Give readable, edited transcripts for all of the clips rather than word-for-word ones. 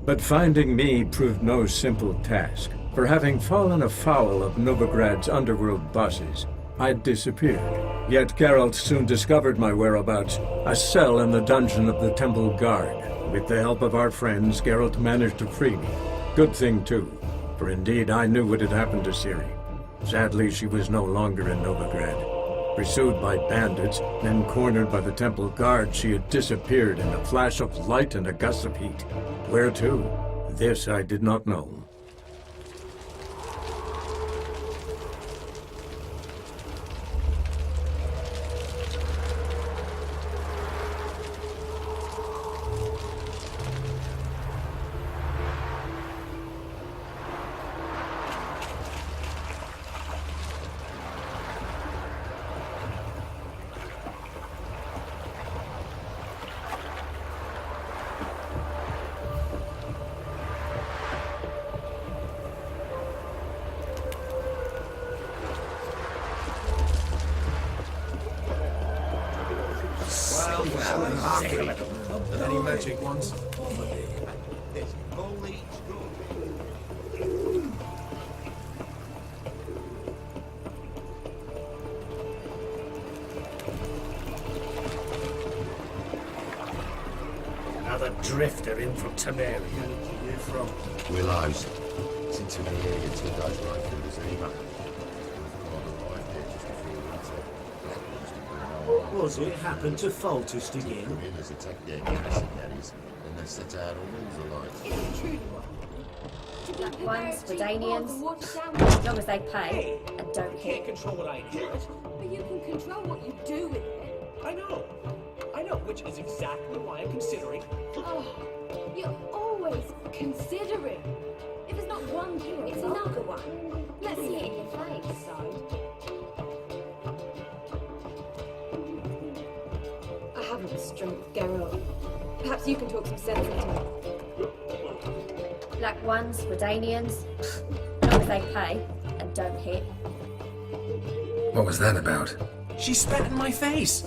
But finding me proved no simple task. For having fallen afoul of Novigrad's underworld bosses, I'd disappeared. Yet Geralt soon discovered my whereabouts, a cell in the dungeon of the Temple Guard. With the help of our friends, Geralt managed to free me. Good thing, too, for indeed I knew what had happened to Ciri. Sadly, she was no longer in Novigrad. Pursued by bandits, then cornered by the Temple Guard, she had disappeared in a flash of light and a gust of heat. Where to? This I did not know. Any magic ones? Another drifter in from Tomillo. You're from Willows. Since we here, you 2 days right through the Zima. What was it happened to Faltus again? Gorillas attack their garrison carriers, and they set out all rules alike. Black ones, Redanians, as long as they pay and don't You can't hit. control what I inherit. But you can control what you do with it. I know, which is exactly why I'm considering. Oh, you're always considering. If it's not one thing, It's another one. Let's See see it it. in your face. I haven't the strength, Geralt. Perhaps you can talk some sense into me. Black ones, Redanians, as long as they pay and don't hit. What was that about? She spat in my face.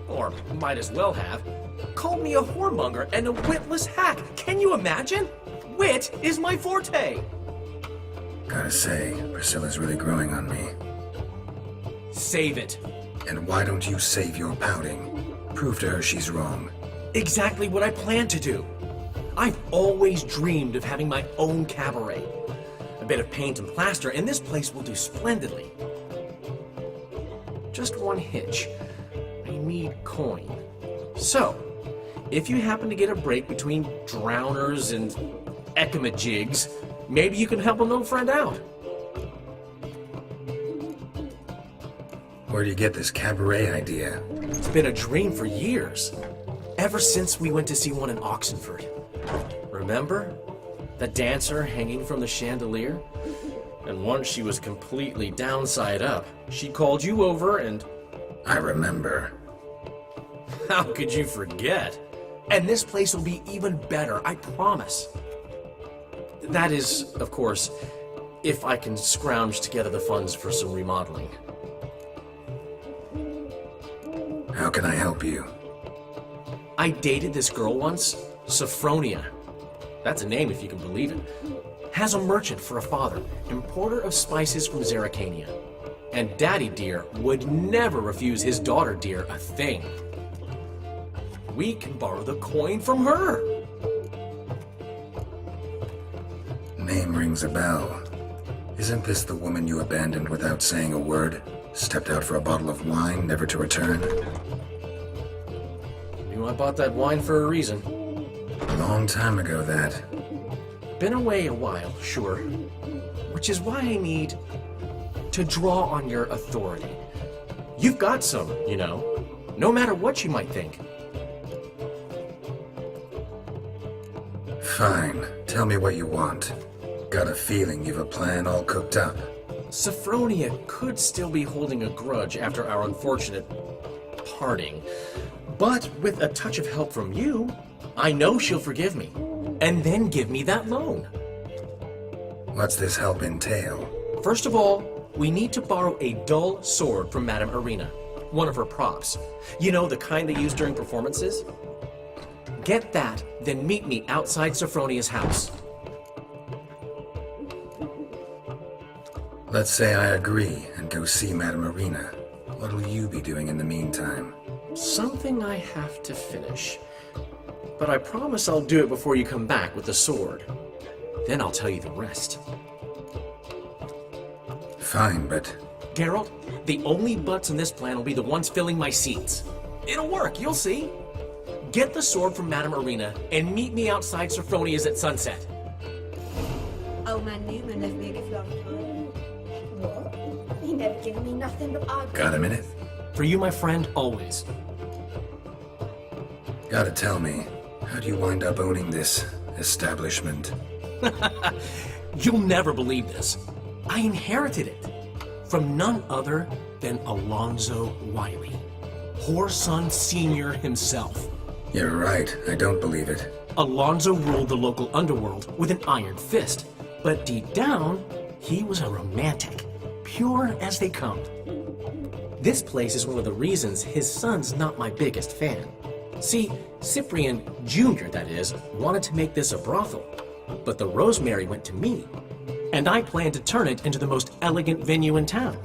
Or might as well have. Called me a whoremonger and a witless hack. Can you imagine? Wit is my forte. Gotta say, Priscilla's really growing on me. Save it. And why don't you save your pouting? Prove to her she's wrong. Exactly what I plan to do. I've always dreamed of having my own cabaret. A bit of paint and plaster, and this place will do splendidly. Just one hitch. I need coin. So, if you happen to get a break between drowners and ekamajigs, maybe you can help an old friend out. Where do you get this cabaret idea? It's been a dream for years. Ever since we went to see one in Oxenford. Remember? The dancer hanging from the chandelier? And once she was completely downside up, she called you over and... I remember. How could you forget? And this place will be even better, I promise. That is, of course, if I can scrounge together the funds for some remodeling. How can I help you? I dated this girl once, Sophronia. That's a name if you can believe it. Has a merchant for a father, importer of spices from Zerrikania. And Daddy Dear would never refuse his daughter Dear a thing. We can borrow the coin from her. Name rings a bell. Isn't this the woman you abandoned without saying a word? Stepped out for a bottle of wine, never to return? You know, I bought that wine for a reason. A long time ago, that. Been away a while, sure. Which is why I need to draw on your authority. You've got some, you know, no matter what you might think. Fine. Tell me what you want. Got a feeling you've a plan all cooked up. Sophronia could still be holding a grudge after our unfortunate parting. But with a touch of help from you, I know she'll forgive me. And then give me that loan. What's this help entail? First of all, we need to borrow a dull sword from Madame Irina. One of her props. You know, the kind they use during performances? Get that, then meet me outside Sophronia's house. Let's say I agree and go see Madame Arena. What'll you be doing in the meantime? Something I have to finish. But I promise I'll do it before you come back with the sword. Then I'll tell you the rest. Fine, but Geralt, the only butts in this plan will be the ones filling my seats. It'll work, you'll see. Get the sword from Madame Arena and meet me outside Sophronia's at sunset. Old man Newman left me a gift last time. What? He never given me nothing but I. got a minute? For you, my friend, always. Gotta tell me, how do you wind up owning this establishment? You'll never believe this. I inherited it from none other than Alonzo Wiley, Whoreson Sr. himself. You're right, I don't believe it. Alonzo ruled the local underworld with an iron fist, but deep down, he was a romantic, pure as they come. This place is one of the reasons his son's not my biggest fan. See, Cyprian Jr., that is, wanted to make this a brothel, but the Rosemary went to me, and I planned to turn it into the most elegant venue in town,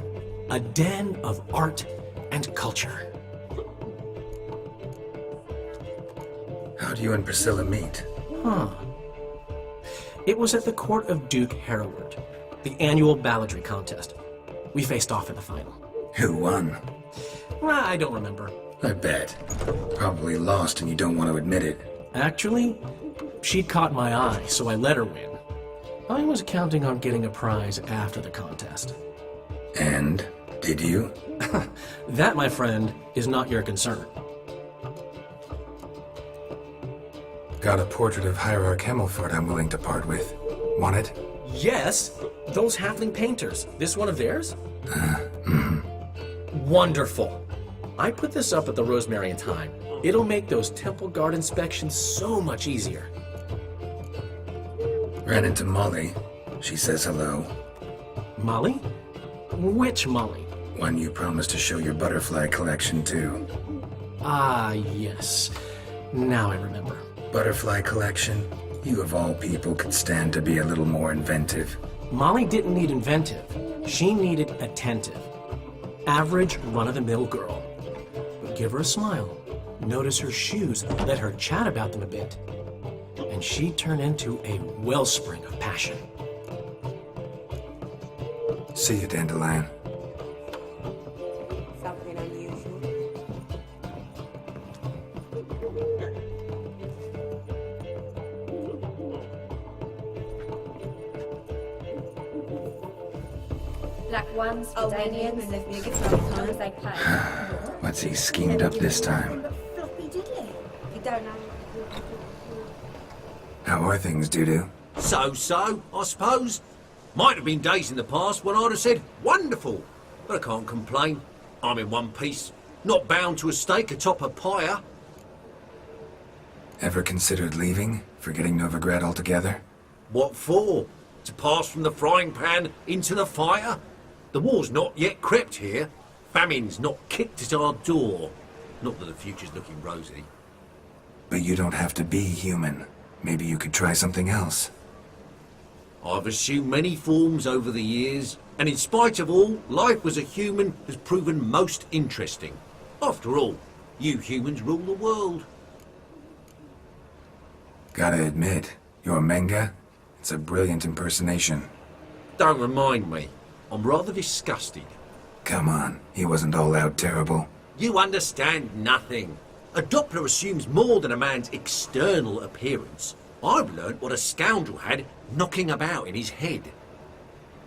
a den of art and culture. How do you and Priscilla meet? It was at the court of Duke Hereward, the annual balladry contest. We faced off in the final. Who won? I don't remember. I bet. Probably lost and you don't want to admit it. Actually, she caught my eye, so I let her win. I was counting on getting a prize after the contest. And? Did you? That, my friend, is not your concern. Got a portrait of Hierarch Himmelfort I'm willing to part with. Want it? Yes, those halfling painters. This one of theirs? Wonderful. I put this up at the Rosemary in time. It'll make those temple guard inspections so much easier. Ran into Molly. She says hello. Molly? Which Molly? One you promised to show your butterfly collection to. Ah, yes. Now I remember. Butterfly collection? You of all people could stand to be a little more inventive. Molly didn't need inventive. She needed attentive. Average, run-of-the-mill girl. But give her a smile. Notice her shoes. Let her chat about them a bit. And she'd turn into a wellspring of passion. See you, Dandelion. Something unusual. Black ones, Old man Danians, Newman left me a gift as last long as time. they pay. What's he schemed up this time? Floppy diddly. You don't know. How are things, Dudu? So, I suppose. Might have been days in the past when I'd have said, wonderful. But I can't complain. I'm in one piece. Not bound to a stake atop a pyre. Ever considered leaving? Forgetting Novigrad altogether? What for? To pass from the frying pan into the fire? The war's not yet crept here. Famine's not kicked at our door. Not that the future's looking rosy. But you don't have to be human. Maybe you could try something else. I've assumed many forms over the years, and in spite of all, life as a human has proven most interesting. After all, you humans rule the world. Gotta admit, your Menga, it's a brilliant impersonation. Don't remind me. I'm rather disgusted. Come on, he wasn't all out terrible. You understand nothing. A Doppler assumes more than a man's external appearance. I've learnt what a scoundrel had knocking about in his head.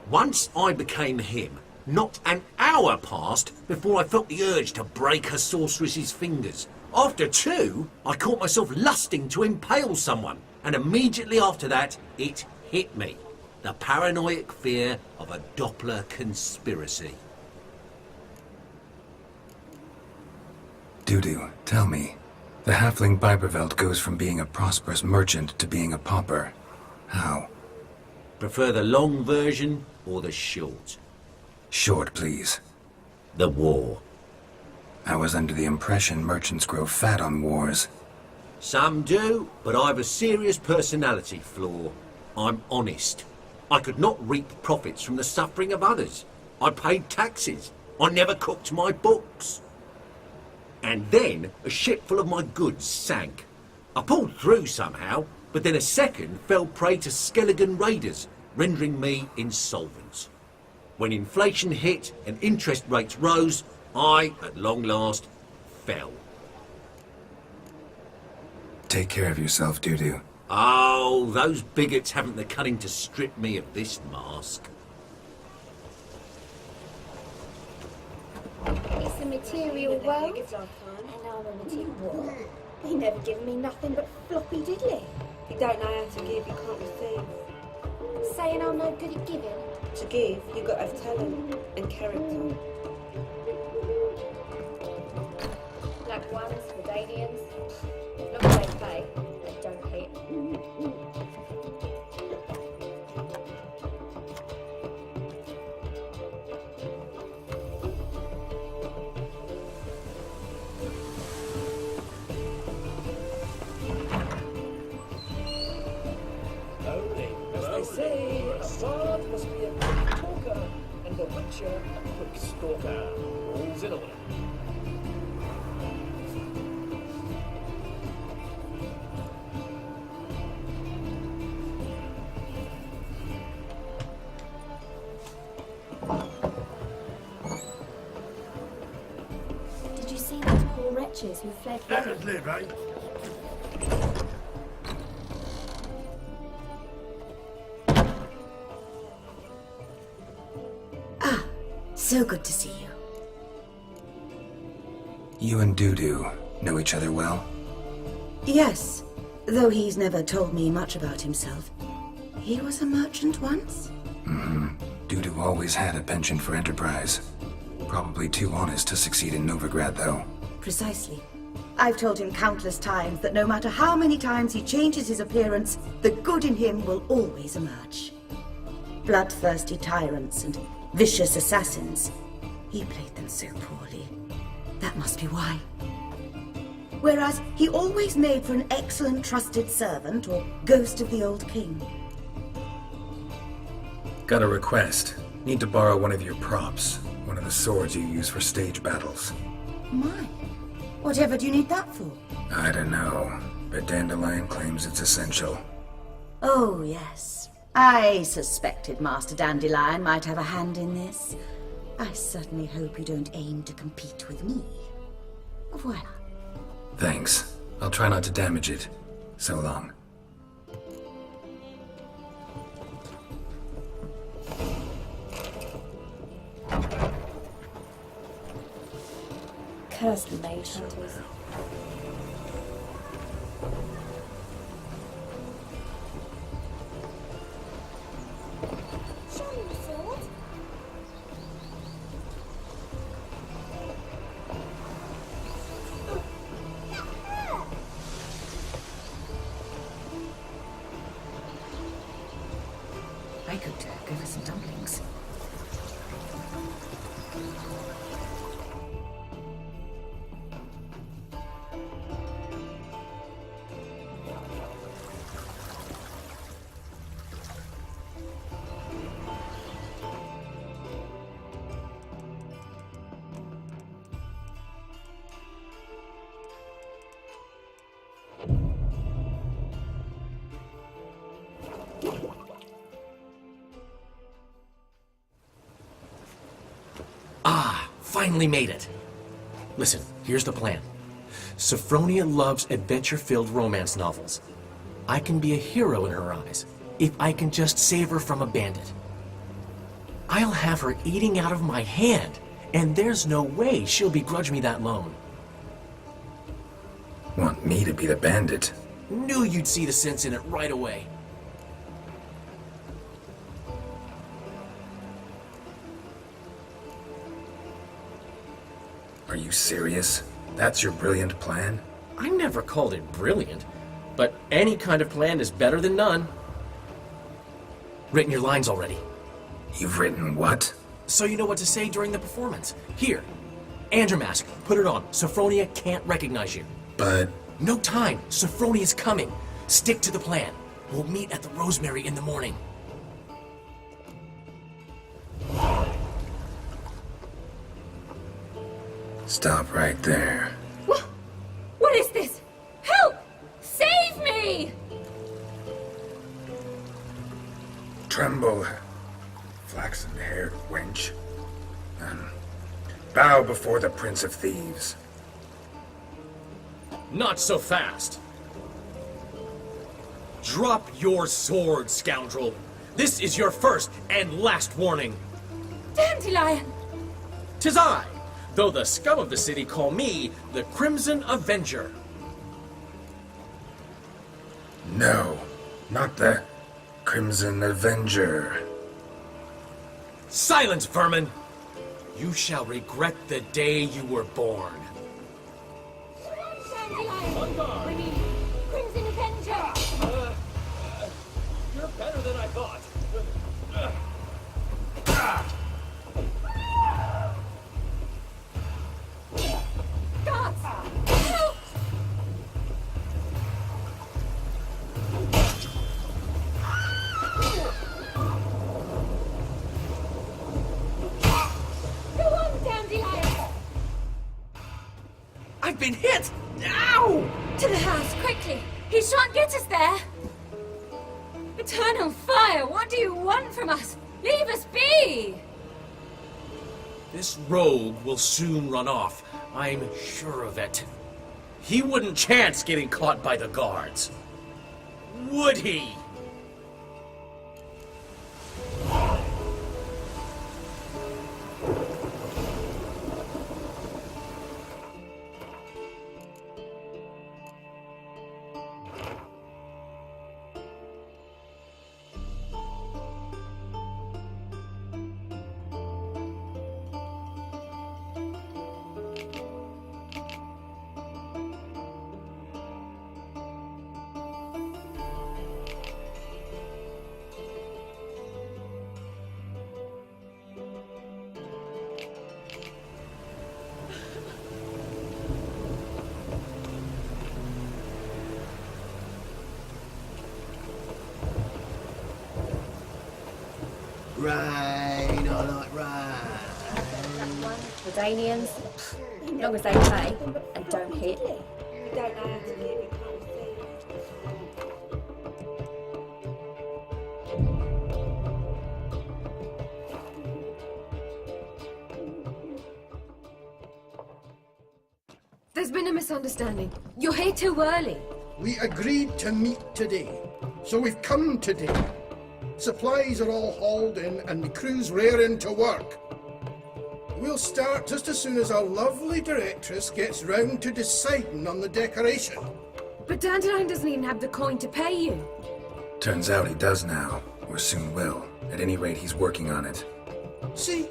Once I became him, not an hour passed before I felt the urge to break a sorceress's fingers. After two, I caught myself lusting to impale someone, and immediately after that, it hit me. The paranoid fear of a Doppler conspiracy. Dudu, tell me. The halfling Biberveld goes from being a prosperous merchant to being a pauper. How? Prefer the long version or the short? Short, please. The war. I was under the impression merchants grow fat on wars. Some do, but I've a serious personality flaw. I'm honest. I could not reap profits from the suffering of others. I paid taxes. I never cooked my books. And then a ship full of my goods sank. I pulled through somehow, but then a second fell prey to skeleton raiders, rendering me insolvent. When inflation hit and interest rates rose, I, at long last, fell. Take care of yourself, Doo-Doo. Oh, those bigots haven't the cunning to strip me of this mask. It's a material world, Gives our plan. and I'm a material what? He never given me nothing but floppy diddly. You don't know how to give, you can't receive. Saying I'm no good at giving. To give, you got to have talent and character. Black ones, Redanians. Long as they pay and don't hit. Only, as they say, a bard must be a quick talker, and a witcher a quick stalker. All's in order. Did you see those poor wretches who fled bloody? live, eh? So good to see you. You and Doo-Doo know each other well? Yes, though he's never told me much about himself. He was a merchant once? Doo-Doo always had a penchant for enterprise. Probably too honest to succeed in Novigrad, though. Precisely. I've told him countless times that no matter how many times he changes his appearance, the good in him will always emerge. Bloodthirsty tyrants and vicious assassins. He played them so poorly. That must be why. Whereas he always made for an excellent trusted servant or ghost of the old king. Got a request. Need to borrow one of your props. One of the swords you use for stage battles. My, whatever do you need that for? I don't know, but Dandelion claims it's essential. Oh, yes. I suspected Master Dandelion might have a hand in this. I certainly hope you don't aim to compete with me. Voila. Thanks. I'll try not to damage it. So long. Cursed mage hunters. Show me your sword. I could go for some dumplings. Finally made it. Listen, here's the plan. Sophronia loves adventure-filled romance novels. I can be a hero in her eyes if I can just save her from a bandit. I'll have her eating out of my hand, and there's no way she'll begrudge me that loan. Want me to be the bandit? Knew you'd see the sense in it right away. Are you serious? That's your brilliant plan? I never called it brilliant, but any kind of plan is better than none. Written your lines already, You've written what? so you know what to say during the performance. Here, and your mask. Put it on. Sophronia can't recognize you. But No time. Sophronia's coming. Stick to the plan. We'll meet at the Rosemary in the morning. Stop right there. What is this? Help! Save me! Tremble, flaxen-haired wench, and bow before the Prince of Thieves. Not so fast. Drop your sword, scoundrel. This is your first and last warning. Dandelion! 'Tis I, though the scum of the city call me the Crimson Avenger. No, not the Crimson Avenger. Silence, vermin! You shall regret the day you were born. Dandelion! We need Crimson Avenger! You're better than I thought. Guards! Help! Go on, Dandelion! I've been hit! Ow! To the house, quickly! He shan't get us there! Eternal fire, what do you want from us? Leave us be! This rogue will soon run off. I'm sure of it. He wouldn't chance getting caught by the guards. Would he? Rain, I like rain. That one, the Danians, as long as they pay and don't hit. You don't know how to get it, can't see. There's been a misunderstanding. You're here too early. We agreed to meet today, so we've come today. Supplies are all hauled in and the crew's raring to work. We'll start just as soon as our lovely directress gets round to deciding on the decoration. But Dandelion doesn't even have the coin to pay you. Turns out he does now, or soon will. At any rate, he's working on it. See,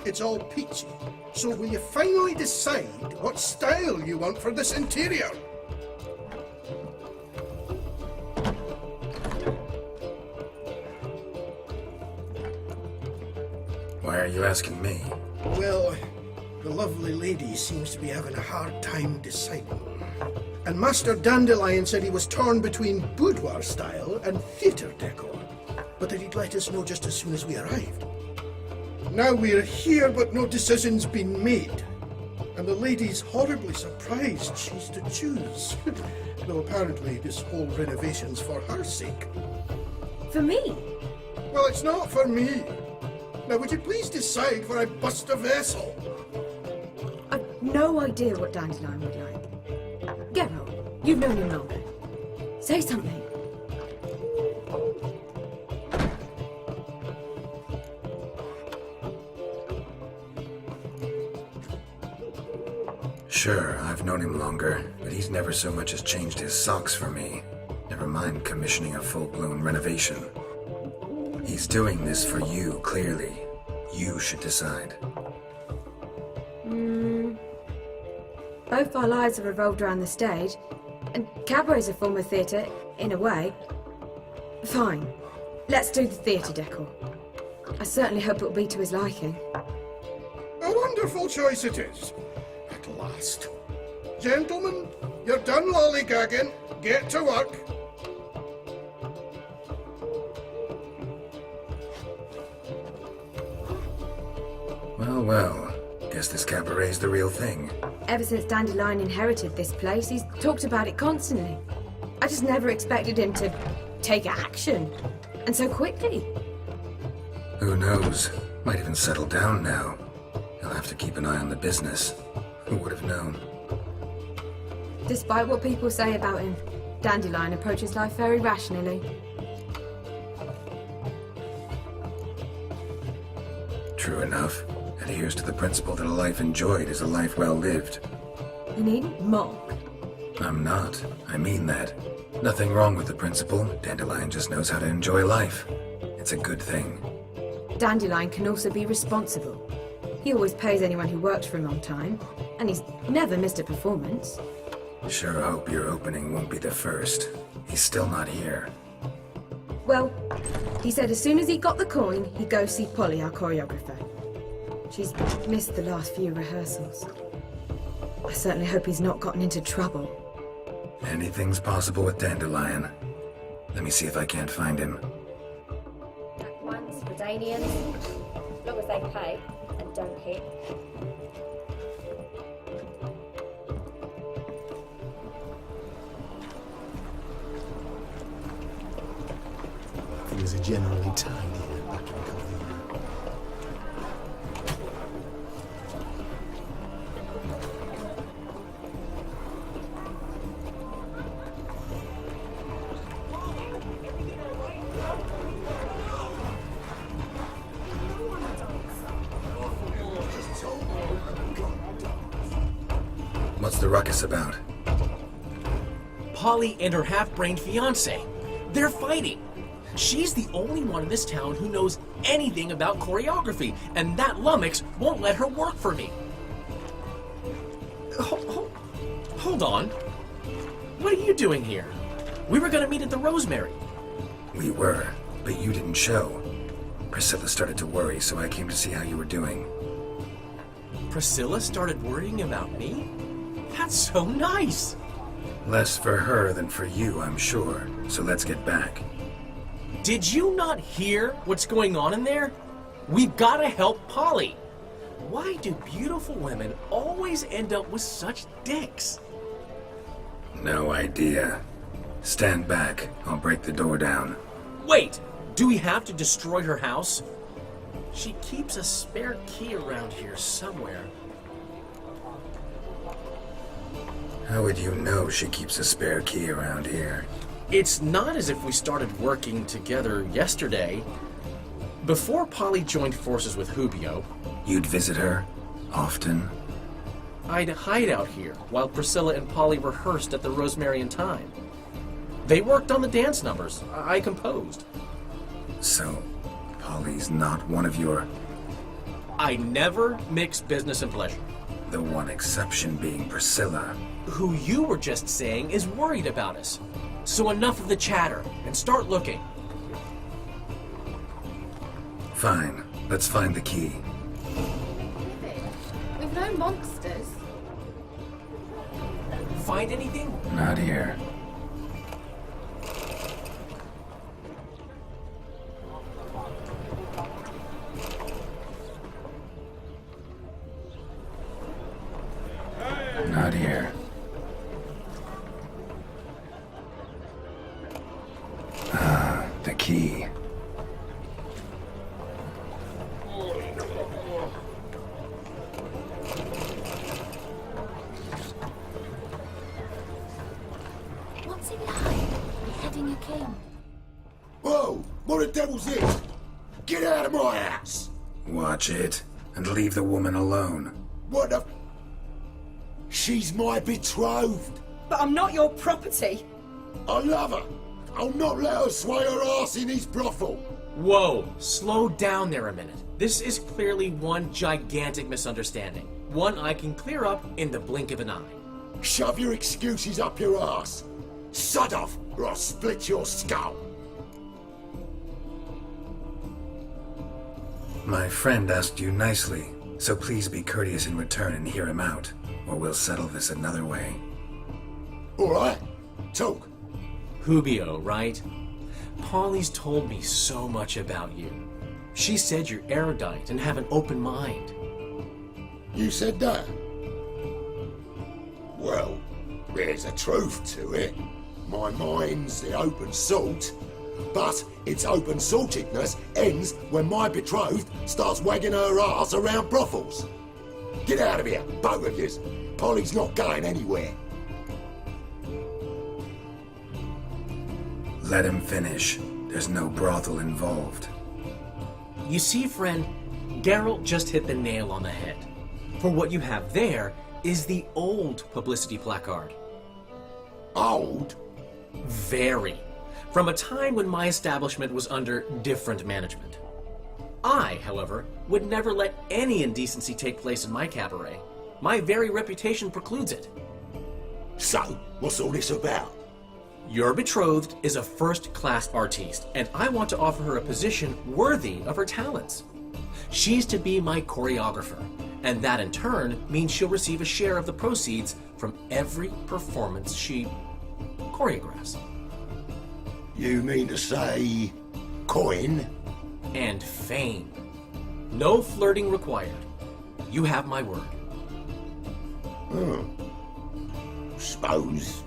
it's all peachy. So will you finally decide what style you want for this interior? Why are you asking me? Well, the lovely lady seems to be having a hard time deciding. And Master Dandelion said he was torn between boudoir style and theatre decor, but that he'd let us know just as soon as we arrived. Now we're here, but no decision's been made. And the lady's horribly surprised she's to choose. Though apparently this whole renovation's for her sake. For me? Well, it's not for me. Now, would you please decide where I bust a vessel? I've no idea what Dandelion would like. Geralt, you've known him longer. Say something. Sure, I've known him longer, but he's never so much as changed his socks for me. Never mind commissioning a full-blown renovation. He's doing this for you, clearly. You should decide. Both our lives have revolved around the stage, and cabaret's a form of theatre, in a way. Fine. Let's do the theatre decor. I certainly hope it'll be to his liking. A wonderful choice it is. At last. Gentlemen, You're done lollygagging. Get to work. Well, well. Guess this cabaret's the real thing. Ever since Dandelion inherited this place, he's talked about it constantly. I just never expected him to take action. And so quickly. Who knows? Might even settle down now. He'll have to keep an eye on the business. Who would have known? Despite what people say about him, Dandelion approaches life very rationally. True enough. Adheres to the principle that a life enjoyed is a life well lived. You needn't mock. I'm not. I mean that. Nothing wrong with the principle. Dandelion just knows how to enjoy life. It's a good thing. Dandelion can also be responsible. He always pays anyone who works for him on time, and he's never missed a performance. Sure hope your opening won't be the first. He's still not here. Well, he said as soon as he got the coin, he'd go see Polly, our choreographer. She's missed the last few rehearsals. I certainly hope he's not gotten into trouble. Anything's possible with Dandelion. Let me see if I can't find him. Black ones, Redanians, as long as they pay and don't hit. Things are generally tidier back in Camaleon. What's the ruckus about? Polly and her half-brained fiancé. They're fighting. She's the only one in this town who knows anything about choreography, and that lummox won't let her work for me. Hold on. What are you doing here? We were gonna meet at the Rosemary. We were, but you didn't show. Priscilla started to worry, so I came to see how you were doing. Priscilla started worrying about me? That's so nice! Less for her than for you, I'm sure. So let's get back. Did you not hear what's going on in there? We've gotta help Polly. Why do beautiful women always end up with such dicks? No idea. Stand back. I'll break the door down. Wait! Do we have to destroy her house? She keeps a spare key around here somewhere. How would you know she keeps a spare key around here? It's not as if we started working together yesterday. Before Polly joined forces with Hubio, You'd visit her? Often? I'd hide out here while Priscilla and Polly rehearsed at the Rosemary and Thyme. They worked on the dance numbers I composed. So, Polly's not one of your... I never mix business and pleasure. The one exception being Priscilla. Who you were just saying is worried about us. So enough of the chatter, and start looking. Fine. Let's find the key. We've no monsters. Find anything? Not here. Not here. Ah, the key. What's he behind? Beheading a king. Whoa! What the devil's this? Get out of my house! Watch it, and leave the woman alone. What the... She's my betrothed. But I'm not your property. I love her. I'll not let her sway her ass in his brothel. Whoa, slow down there a minute. This is clearly one gigantic misunderstanding. One I can clear up in the blink of an eye. Shove your excuses up your ass. Sod off, or I'll split your skull. My friend asked you nicely, so please be courteous in return and hear him out, or we'll settle this another way. All right, talk. Hubio, right? Polly's told me so much about you. She said you're erudite and have an open mind. You said that? Well, there's a truth to it. My mind's the open salt, but its open saltedness ends when my betrothed starts wagging her ass around brothels. Get out of here, both of yous. Polly's not going anywhere. Let him finish. There's no brothel involved. You see, friend, Geralt just hit the nail on the head. For what you have there is the old publicity placard. Old? Very. From a time when my establishment was under different management. I, however, would never let any indecency take place in my cabaret. My very reputation precludes it. So, what's all this about? Your betrothed is a first-class artiste, and I want to offer her a position worthy of her talents. She's to be my choreographer, and that in turn means she'll receive a share of the proceeds from every performance she choreographs. You mean to say... coin? And fame. No flirting required. You have my word. Suppose...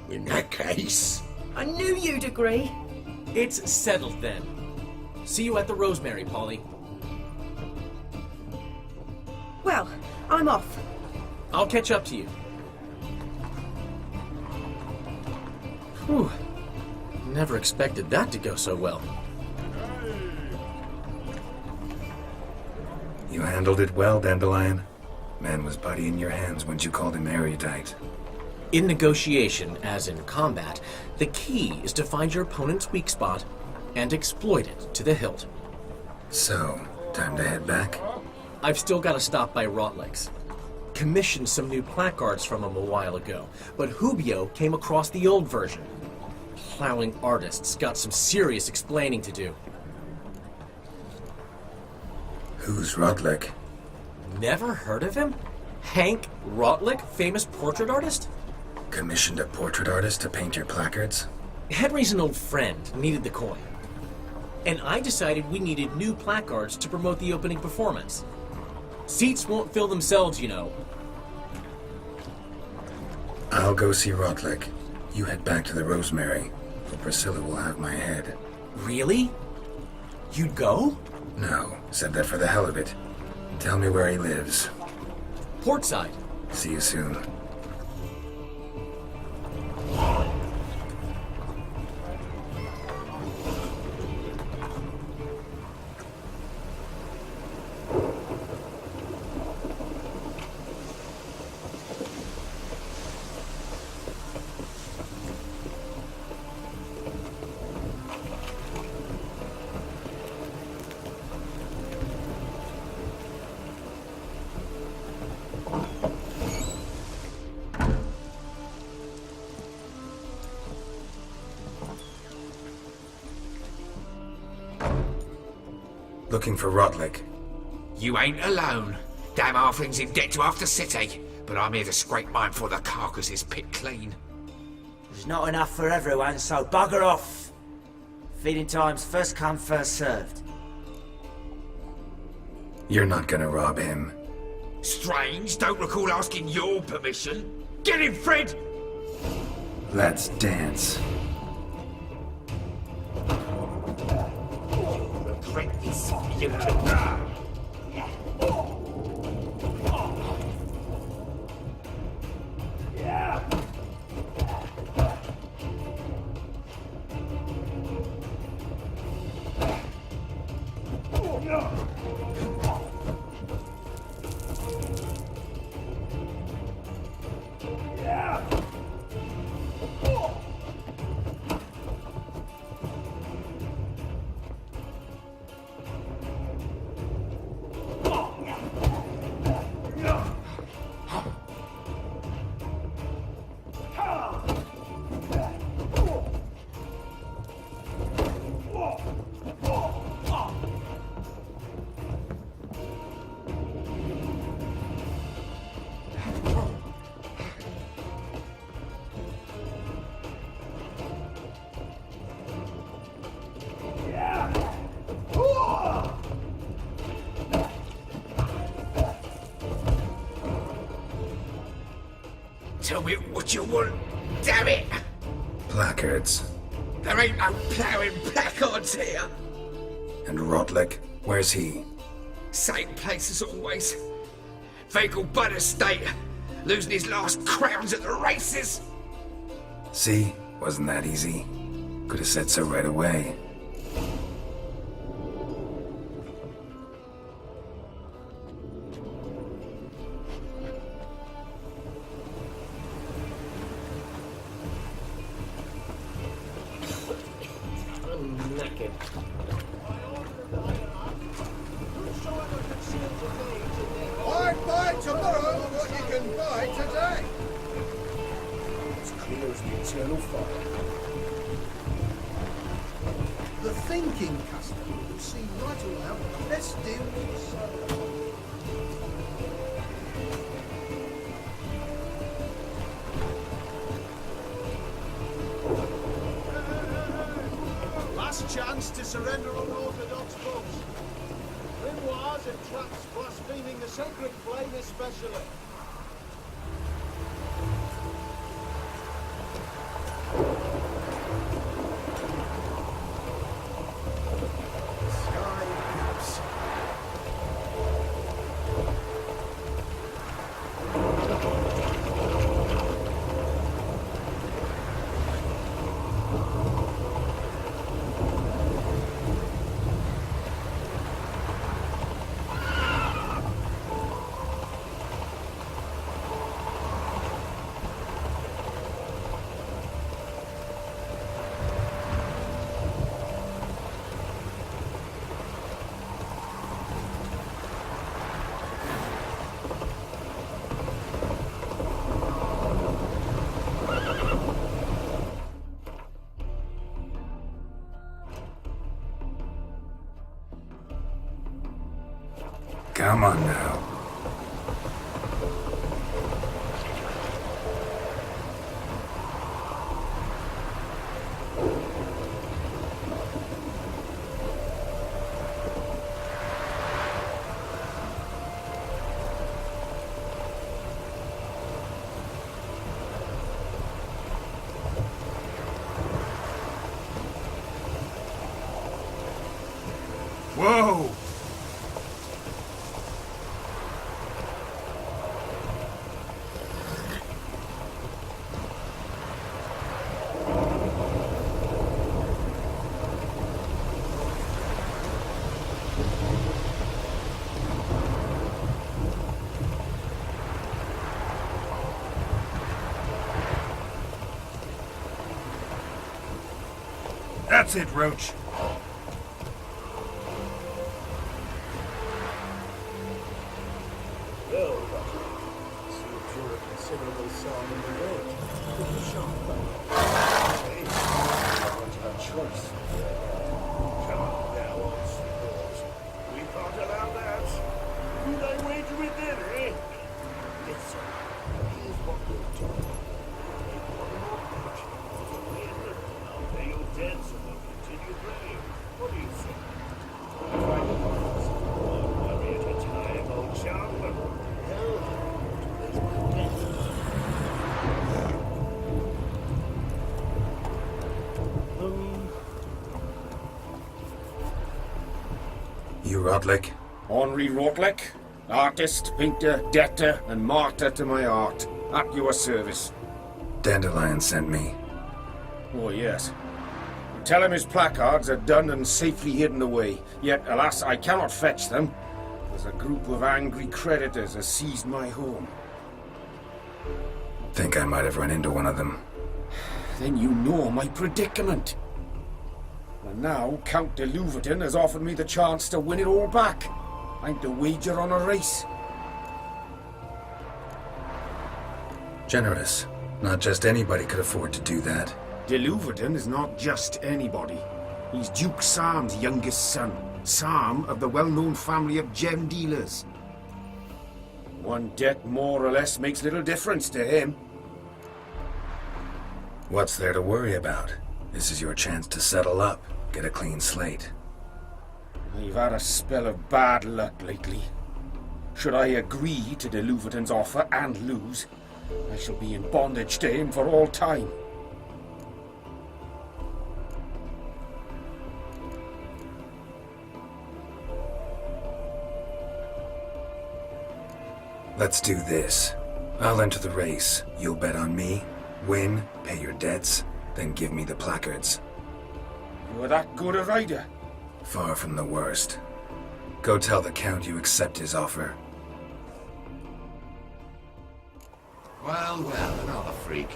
in that case... I knew you'd agree. It's settled then. See you at the Rosemary, Polly. Well, I'm off. I'll catch up to you. Whew. Never expected that to go so well. You handled it well, Dandelion. Man was buddy in your hands when you called him erudite. In negotiation, as in combat, the key is to find your opponent's weak spot and exploit it to the hilt. So, time to head back? I've still got to stop by Rotlick's. Commissioned some new placards from him a while ago, but Hubio came across the old version. Plowing artists got some serious explaining to do. Who's Rotlick? Never heard of him? Hank Rotlick, famous portrait artist? Commissioned a portrait artist to paint your placards? Henry's an old friend, needed the coin. And I decided we needed new placards to promote the opening performance. Seats won't fill themselves, you know. I'll go see Rotlick. You head back to the Rosemary, or Priscilla will have my head. Really? You'd go? No, said that for the hell of it. Tell me where he lives. Portside. See you soon. Looking for Rotlick. You ain't alone. Damn halfling's in debt to half the city, but I'm here to scrape mine before the carcass is picked clean. There's not enough for everyone, so bugger off. Feeding time's first come, first served. You're not gonna rob him. Strange, don't recall asking your permission. Get him, Fred! Let's dance. Regret this, beautiful. Tell me what you want, damn it! Placards. There ain't no ploughing placards here. And Rotlick, where's he? Same place as always. Vehicle bud estate. Losing his last crowns at the races. See? Wasn't that easy? Could have said so right away. I'm knackered. Buy tomorrow what you can buy today. It's clear as the eternal fire. The thinking customer will see right aloud the best deal in the sale. Last chance to surrender unorthodox books. Grimoires and traps blaspheming the sacred flame especially. Come on now. Whoa! That's it, Roach. Well, Roger, seems you're a considerable song in the road. With the sharp hey, I want to have choice. Come on now, old sweetballs. We can't allow that. Who they wager with then, eh? Listen, here's what we'll do. Take one more pitch. If you win, I'll pay your debts and we'll continue playing. What do you think? Try to pass. One worry at a time, old chum. Hell, there's my bet. You Rotlick? Henri Rotlick, artist, painter, debtor, and martyr to my art. At your service. Dandelion sent me. Oh, yes. Tell him his placards are done and safely hidden away. Yet, alas, I cannot fetch them, as a group of angry creditors has seized my home. Think I might have run into one of them. Then you know my predicament. And now Count de Louverton has offered me the chance to win it all back. I'm to wager on a race. Generous. Not just anybody could afford to do that. De Louverton is not just anybody. He's Duke Sam's youngest son. Sam of the well-known family of gem dealers. One debt more or less makes little difference to him. What's there to worry about? This is your chance to settle up, get a clean slate. I've had a spell of bad luck lately. Should I agree to de Louverton's offer and lose, I shall be in bondage to him for all time. Let's do this. I'll enter the race. You'll bet on me, win, pay your debts, then give me the placards. You are that good a rider? Far from the worst. Go tell the Count you accept his offer. Well, another freak.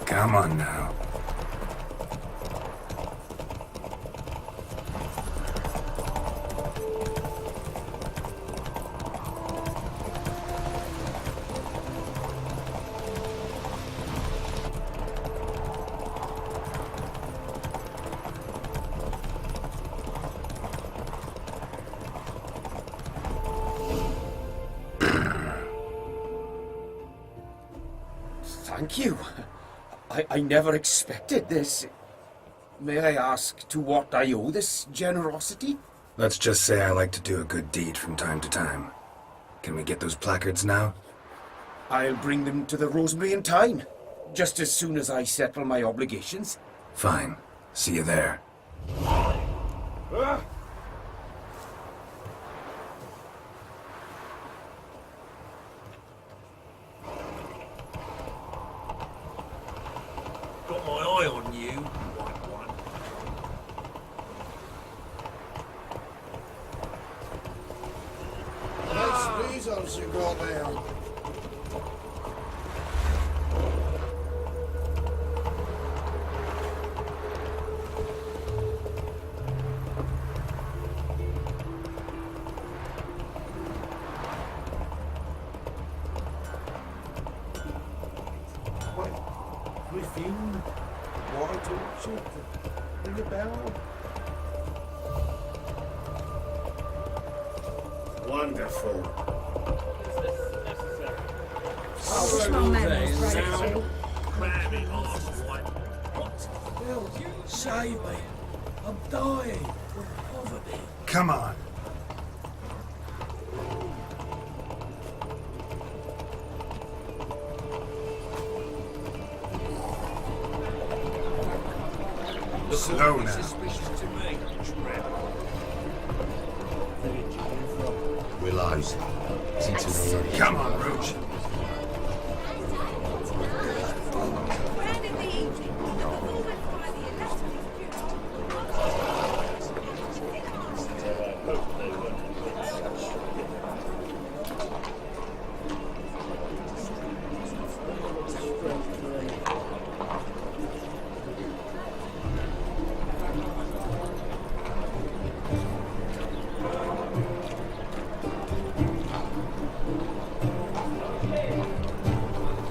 Come on now. Thank you. I never expected this. May I ask to what I owe this generosity? Let's just say I like to do a good deed from time to time. Can we get those placards now? I'll bring them to the Rosemary in time, just as soon as I settle my obligations. Fine. See you there. Got my eye on you, white one. Nice reasons you got there. Perfume, water torture, ring a bell. Wonderful. Small memories, right? Cramming arse, white. What? Bill, save me. I'm dying from poverty. Come on. Slow now. Suspicious to me, Trevor. Willows. It's into the area. Come on, Roach.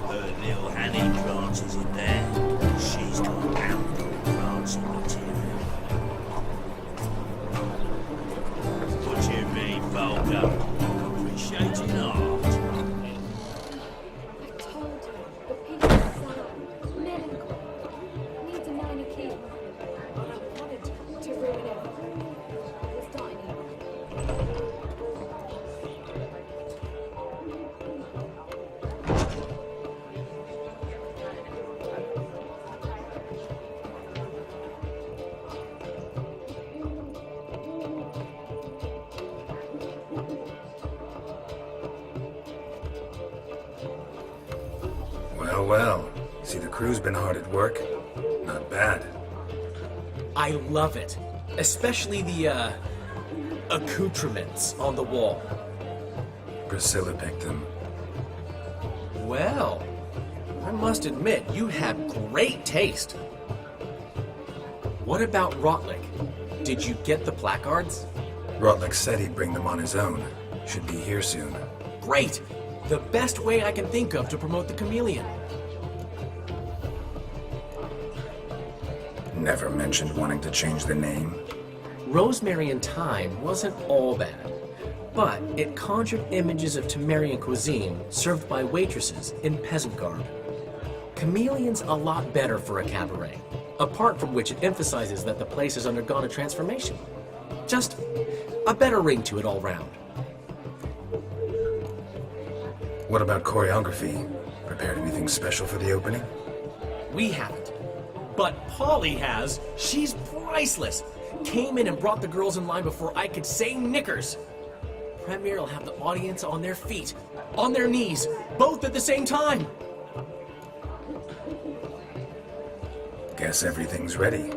Her little honey branches in there. She's got ample ransom material. What do you mean, vulgar? Appreciating art? I told you, the piece is sad, melancholy, needs a minor key. I don't want it to ruin everything. It's tiny. Well. See, the crew's been hard at work. Not bad. I love it. Especially the, accoutrements on the wall. Priscilla picked them. Well, I must admit, you have great taste. What about Rotlick? Did you get the placards? Rotlick said he'd bring them on his own. Should be here soon. Great! The best way I can think of to promote the Camaleon. Never mentioned wanting to change the name. Rosemary and Thyme wasn't all bad, but it conjured images of Temerian cuisine served by waitresses in peasant garb. Camaleon's a lot better for a cabaret, apart from which it emphasizes that the place has undergone a transformation. Just a better ring to it all round. What about choreography? Prepared anything special for the opening? We haven't. But Polly has. She's priceless. Came in and brought the girls in line before I could say knickers. Premier will have the audience on their feet, on their knees, both at the same time. Guess everything's ready.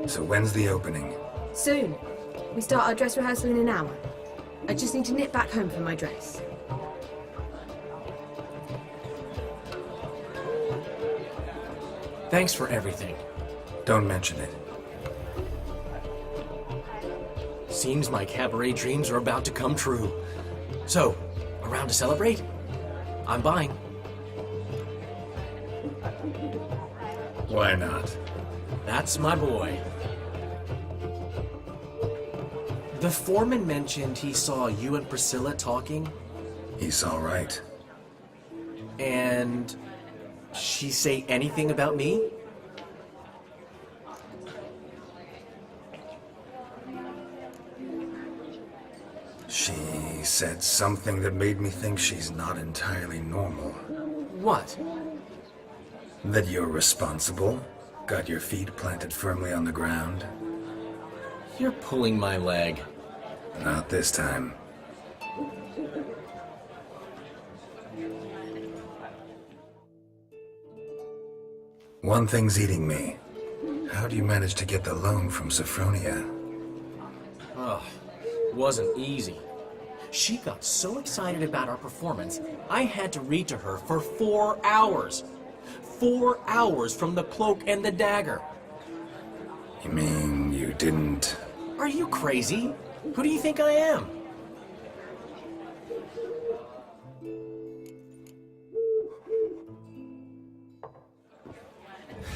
So when's the opening? Soon. We start our dress rehearsal in an hour. I just need to nip back home for my dress. Thanks for everything. Don't mention it. Seems my cabaret dreams are about to come true. So, around to celebrate? I'm buying. Why not? That's my boy. The foreman mentioned he saw you and Priscilla talking. He saw right. And she say anything about me? She said something that made me think she's not entirely normal. What? That you're responsible, got your feet planted firmly on the ground. You're pulling my leg. Not this time. One thing's eating me. How do you manage to get the loan from Sophronia? Oh, wasn't easy. She got so excited about our performance, I had to read to her for 4 hours. 4 hours from the Cloak and the Dagger. You mean you didn't... Are you crazy? Who do you think I am?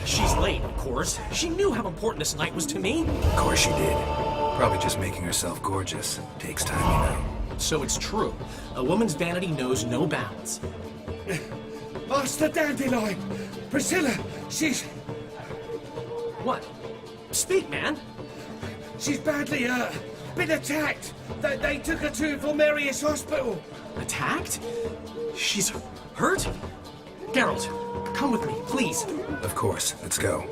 She's late, of course. She knew how important this night was to me. Of course she did. Probably just making herself gorgeous. Takes time, you know. So it's true. A woman's vanity knows no bounds. Master Dandelion! Priscilla, she's... What? Speak, man. She's badly hurt. Been attacked. They took her to Vulmerius Hospital. Attacked? She's hurt? Geralt, come with me, please. Of course. Let's go.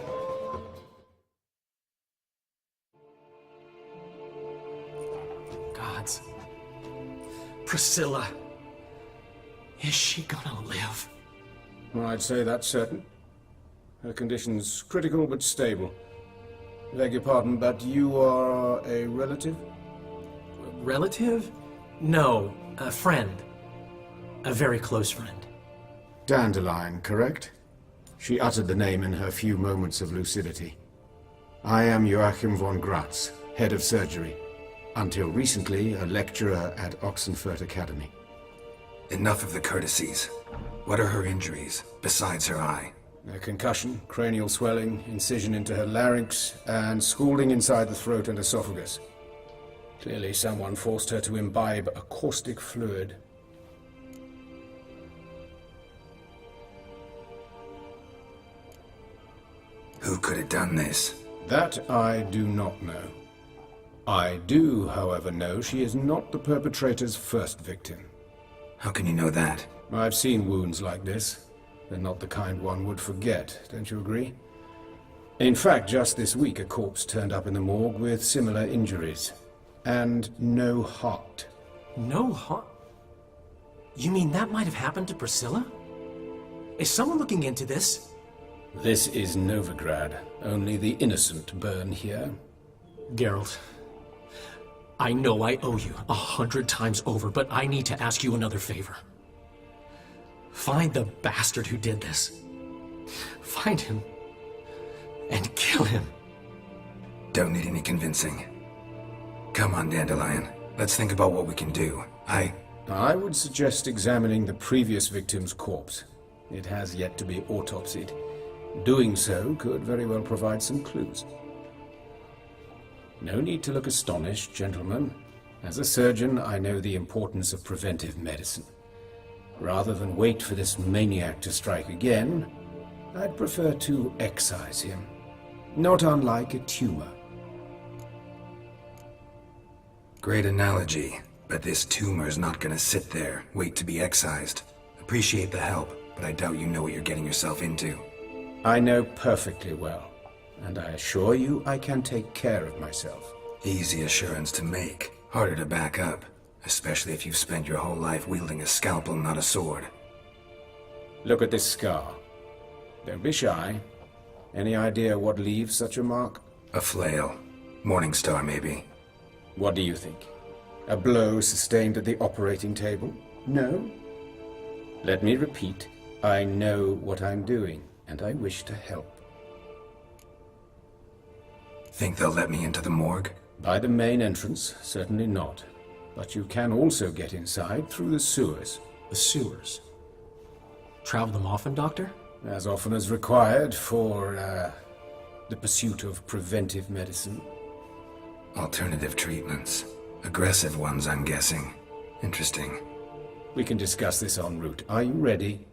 Gods. Priscilla. Is she gonna live? Well, I'd say that's certain. Her condition's critical but stable. Beg your pardon, but you are a relative? Relative? No, a friend. A very close friend. Dandelion, correct? She uttered the name in her few moments of lucidity. I am Joachim von Gratz, head of surgery. Until recently, a lecturer at Oxenfurt Academy. Enough of the courtesies. What are her injuries, besides her eye? A concussion, cranial swelling, incision into her larynx, and scalding inside the throat and esophagus. Clearly someone forced her to imbibe a caustic fluid. Who could have done this? That I do not know. I do, however, know she is not the perpetrator's first victim. How can you know that? I've seen wounds like this. They're not the kind one would forget, don't you agree? In fact, just this week a corpse turned up in the morgue with similar injuries. And no heart. No heart? You mean that might have happened to Priscilla? Is someone looking into this? This is Novigrad. Only the innocent burn here. Geralt, I know I owe you 100 times over, but I need to ask you another favor. Find the bastard who did this. Find him and kill him. Don't need any convincing. Come on, Dandelion. Let's think about what we can do. I would suggest examining the previous victim's corpse. It has yet to be autopsied. Doing so could very well provide some clues. No need to look astonished, gentlemen. As a surgeon, I know the importance of preventive medicine. Rather than wait for this maniac to strike again, I'd prefer to excise him. Not unlike a tumor. Great analogy, but this tumor's not gonna sit there, wait to be excised. Appreciate the help, but I doubt you know what you're getting yourself into. I know perfectly well, and I assure you I can take care of myself. Easy assurance to make, harder to back up, especially if you've spent your whole life wielding a scalpel, not a sword. Look at this scar. Don't be shy. Any idea what leaves such a mark? A flail. Morningstar, maybe. What do you think? A blow sustained at the operating table? No? Let me repeat. I know what I'm doing, and I wish to help. Think they'll let me into the morgue? By the main entrance, certainly not. But you can also get inside through the sewers. The sewers? Travel them often, Doctor? As often as required for, the pursuit of preventive medicine. Alternative treatments. Aggressive ones, I'm guessing. Interesting. We can discuss this en route. Are you ready?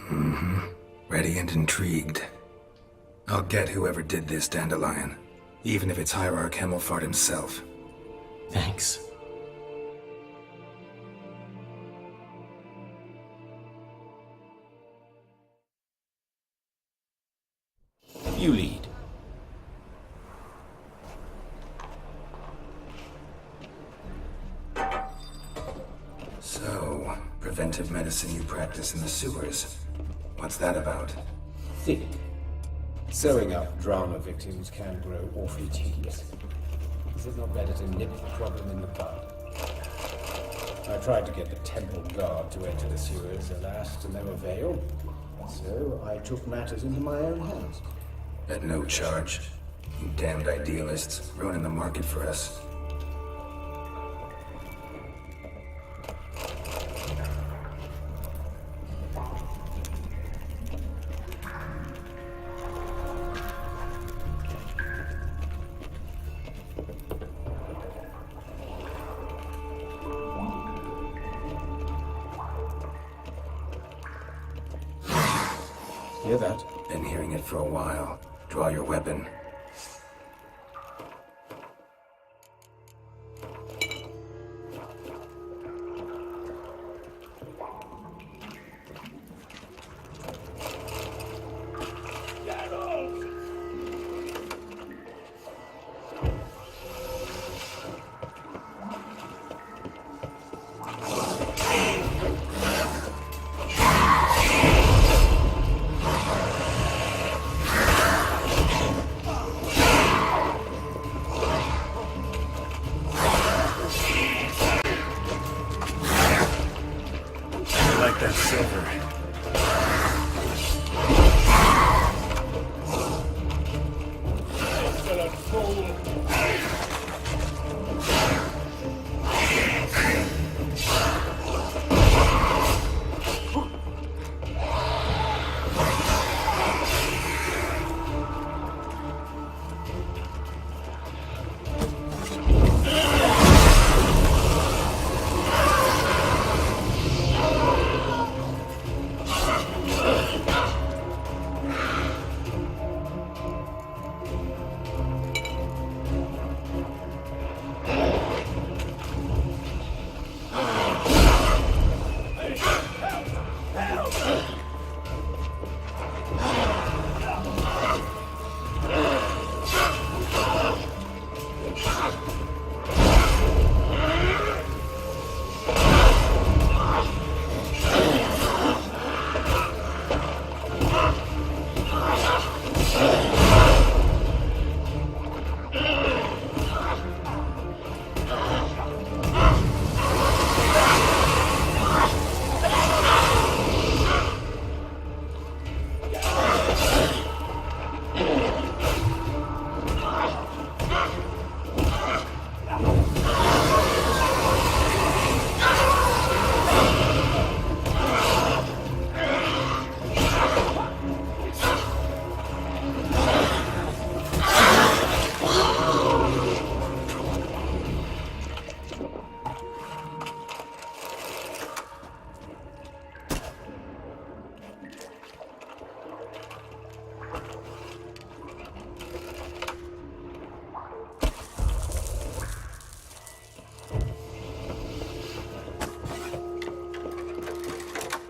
Mm-hmm. Ready and intrigued. I'll get whoever did this, Dandelion. Even if it's Hierarch Hemmelfart himself. Thanks. You lead. So, preventive medicine you practice in the sewers. What's that about? Think. Sewing up drama victims can grow awfully tedious. Is it not better to nip the problem in the bud? I tried to get the temple guard to enter the sewers, alas, to no avail. So I took matters into my own hands. At no charge. You damned idealists, ruining the market for us. Hear that? Been hearing it for a while. Draw your weapon. That silver.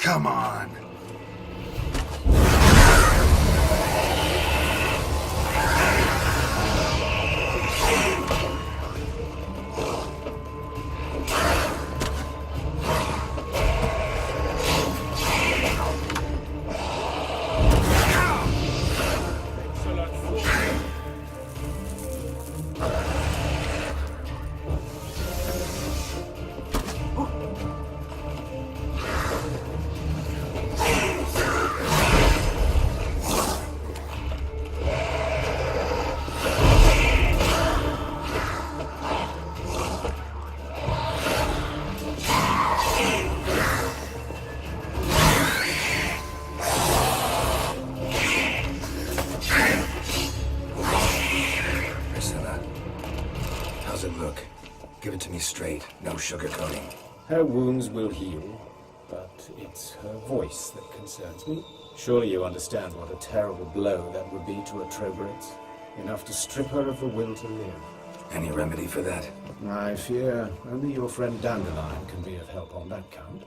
Come on. Straight, no sugarcoating. Her wounds will heal, but it's her voice that concerns me. Surely you understand what a terrible blow that would be to a Trobrit. Enough to strip her of the will to live. Any remedy for that? I fear only your friend Dandelion can be of help on that count.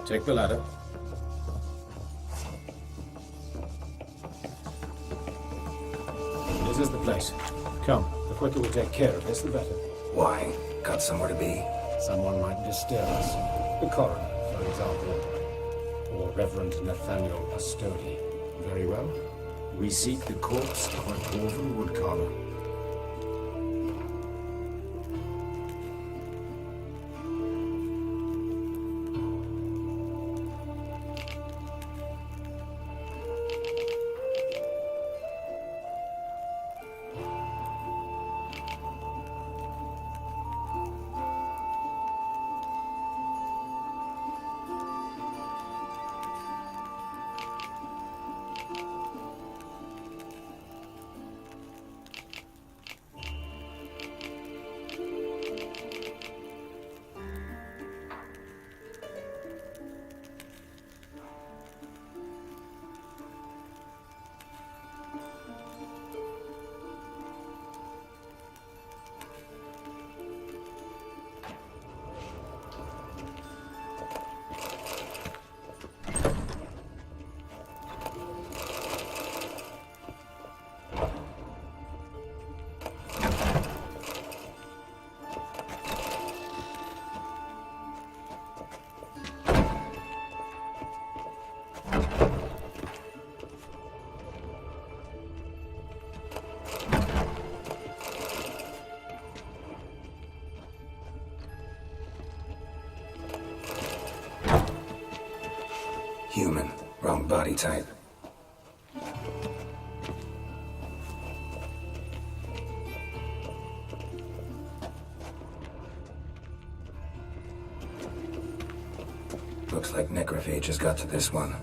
Take the ladder. This is the place. Come, the quicker we take care of this, the better. Why? Got somewhere to be? Someone might disturb us. The coroner, for example. Or Reverend Nathaniel Pastodi. Very well. We seek the corpse of a dwarven woodcarver. Human. Wrong body type. Looks like necrophages got to this one.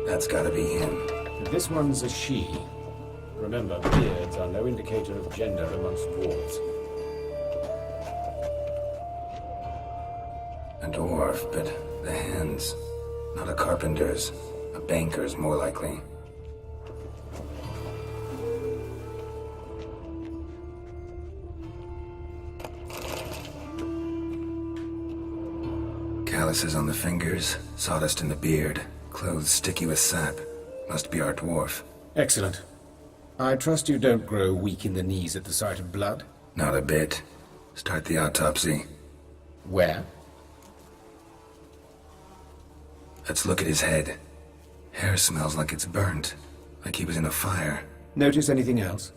That's gotta be him. This one's a she. Remember, beards are no indicator of gender amongst dwarves. A dwarf, but the hands. Not a carpenter's. A banker's, more likely. Calluses on the fingers, sawdust in the beard, clothes sticky with sap. Must be our dwarf. Excellent. I trust you don't grow weak in the knees at the sight of blood? Not a bit. Start the autopsy. Where? Let's look at his head. Hair smells like it's burnt, like he was in a fire. Notice anything else?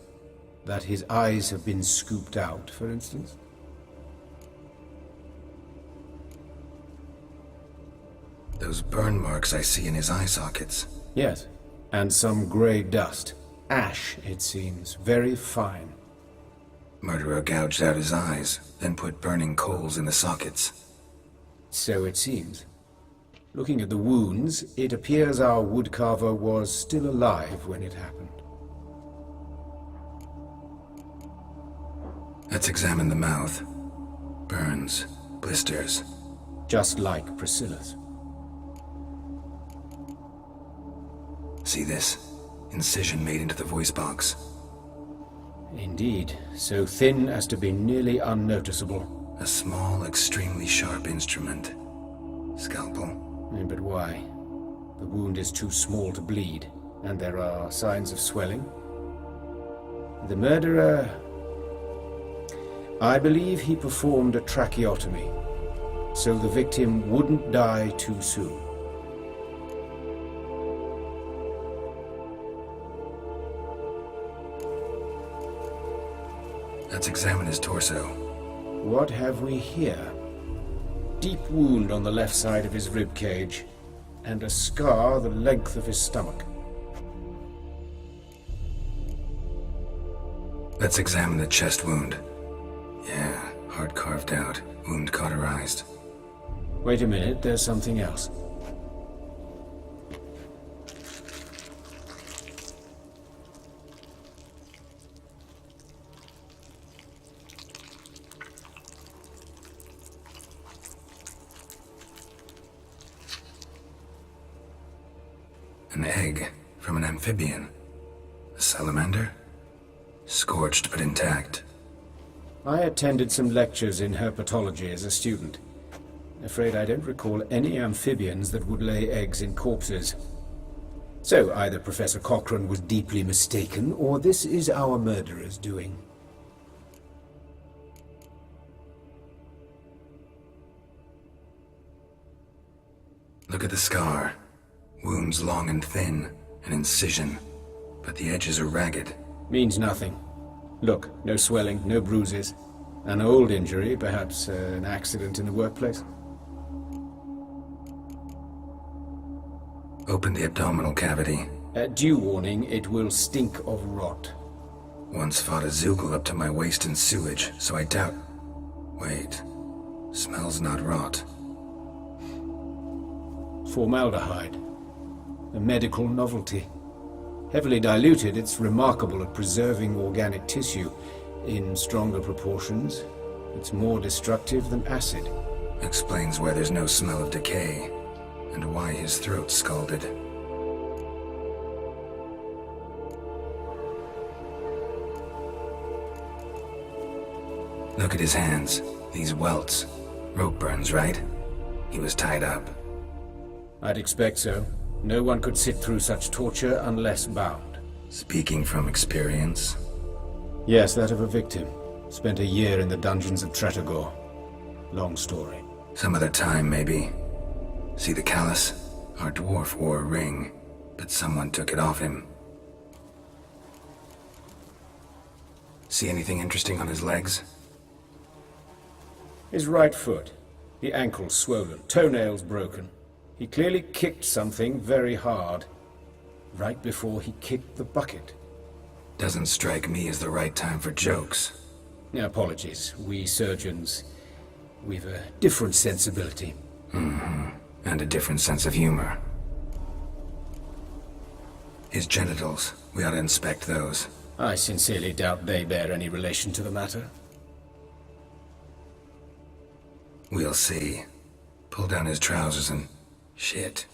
That his eyes have been scooped out, for instance? Those burn marks I see in his eye sockets. Yes, and some grey dust. Ash, it seems. Very fine. Murderer gouged out his eyes, then put burning coals in the sockets. So it seems. Looking at the wounds, it appears our woodcarver was still alive when it happened. Let's examine the mouth. Burns, blisters. Just like Priscilla's. See this? Incision made into the voice box. Indeed, so thin as to be nearly unnoticeable. A small, extremely sharp instrument. Scalpel. But why? The wound is too small to bleed, and there are signs of swelling. The murderer... I believe he performed a tracheotomy, so the victim wouldn't die too soon. Let's examine his torso. What have we here? Deep wound on the left side of his rib cage, and a scar the length of his stomach. Let's examine the chest wound. Yeah, heart carved out, wound cauterized. Wait a minute, there's something else. An egg from an amphibian. A salamander? Scorched but intact. I attended some lectures in herpetology as a student. Afraid I don't recall any amphibians that would lay eggs in corpses. So either Professor Cochrane was deeply mistaken, or this is our murderer's doing. Look at the scar. Wounds long and thin, an incision, but the edges are ragged. Means nothing. Look, no swelling, no bruises. An old injury, perhaps an accident in the workplace. Open the abdominal cavity. Due warning, it will stink of rot. Once fought a Zoogle up to my waist in sewage, so I doubt... Wait. Smells not rot. Formaldehyde. A medical novelty. Heavily diluted, it's remarkable at preserving organic tissue. In stronger proportions, it's more destructive than acid. Explains why there's no smell of decay, and why his throat's scalded. Look at his hands. These welts. Rope burns, right? He was tied up. I'd expect so. No one could sit through such torture unless bound. Speaking from experience? Yes, that of a victim. Spent a year in the dungeons of Tretogor. Long story. Some other time, maybe. See the callus? Our dwarf wore a ring, but someone took it off him. See anything interesting on his legs? His right foot. The ankle swollen, toenails broken. He clearly kicked something very hard, right before he kicked the bucket. Doesn't strike me as the right time for jokes. Apologies. We surgeons, we've a different sensibility. Mm-hmm. And a different sense of humor. His genitals, we ought to inspect those. I sincerely doubt they bear any relation to the matter. We'll see. Pull down his trousers and... shit.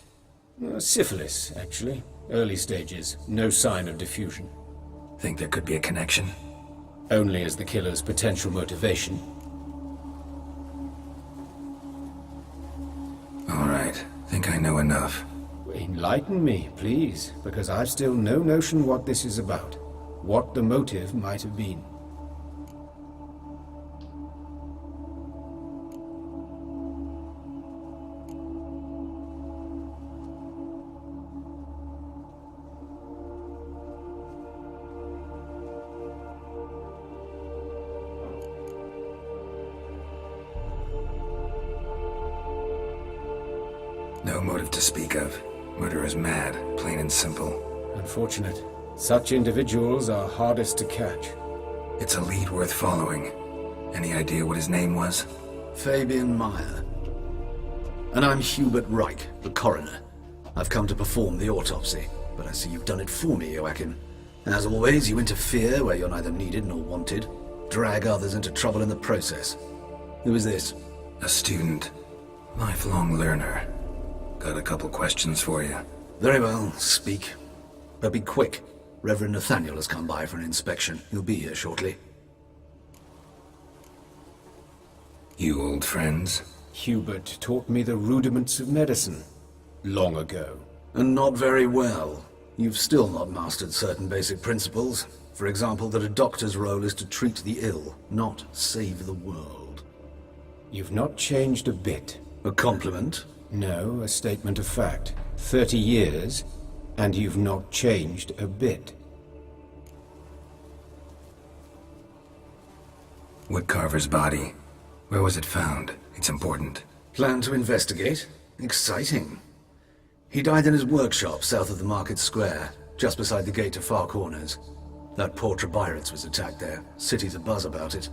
Syphilis, actually. Early stages. No sign of diffusion. Think there could be a connection? Only as the killer's potential motivation. All right. Think I know enough. Enlighten me, please, because I've still no notion what this is about. What the motive might have been. No motive to speak of. Murderer's mad, plain and simple. Unfortunate. Such individuals are hardest to catch. It's a lead worth following. Any idea what his name was? Fabian Meyer. And I'm Hubert Reich, the coroner. I've come to perform the autopsy, but I see you've done it for me, Joachim. As always, you interfere where you're neither needed nor wanted. Drag others into trouble in the process. Who is this? A student. Lifelong learner. Got a couple questions for you. Very well, speak. But be quick. Reverend Nathaniel has come by for an inspection. He'll be here shortly. You old friends? Hubert taught me the rudiments of medicine. Long ago. And not very well. You've still not mastered certain basic principles. For example, that a doctor's role is to treat the ill, not save the world. You've not changed a bit. A compliment? No, a statement of fact. 30 years, and you've not changed a bit. Woodcarver's body. Where was it found? It's important. Plan to investigate? Exciting. He died in his workshop south of the market square, just beside the gate to Far Corners. That poor Trebirates was attacked there. City's abuzz about it.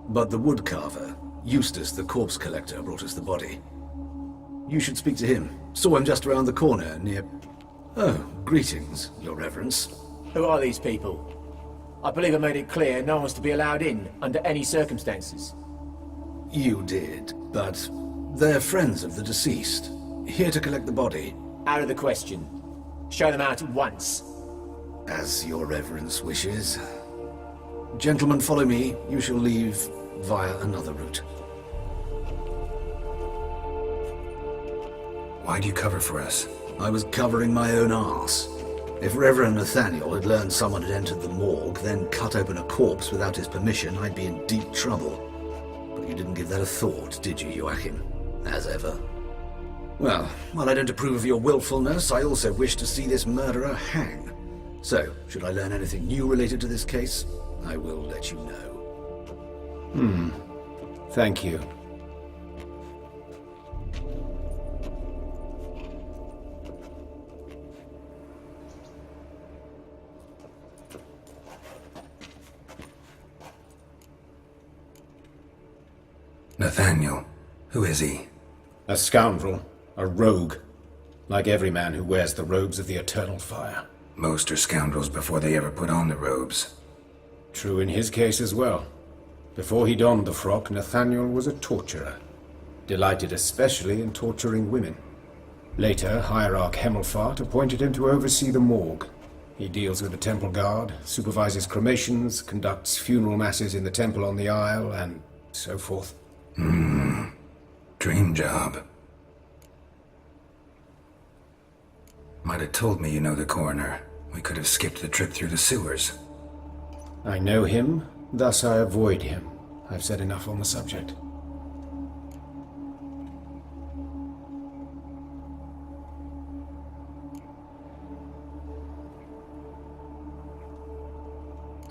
But the woodcarver, Eustace the corpse collector, brought us the body. You should speak to him. Saw him just around the corner near... Oh, greetings, your reverence. Who are these people? I believe I made it clear no one's to be allowed in under any circumstances. You did, but they're friends of the deceased. Here to collect the body. Out of the question. Show them out at once. As your reverence wishes. Gentlemen, follow me. You shall leave via another route. Why'd you cover for us? I was covering my own arse. If Reverend Nathaniel had learned someone had entered the morgue, then cut open a corpse without his permission, I'd be in deep trouble. But you didn't give that a thought, did you, Joachim? As ever. Well, while I don't approve of your willfulness, I also wish to see this murderer hang. So, should I learn anything new related to this case, I will let you know. Thank you. Nathaniel. Who is he? A scoundrel. A rogue. Like every man who wears the robes of the eternal fire. Most are scoundrels before they ever put on the robes. True in his case as well. Before he donned the frock, Nathaniel was a torturer. Delighted especially in torturing women. Later, Hierarch Hemmelfart appointed him to oversee the morgue. He deals with the temple guard, supervises cremations, conducts funeral masses in the temple on the Isle, and so forth. Dream job. Might have told me you know the coroner. We could have skipped the trip through the sewers. I know him, thus I avoid him. I've said enough on the subject.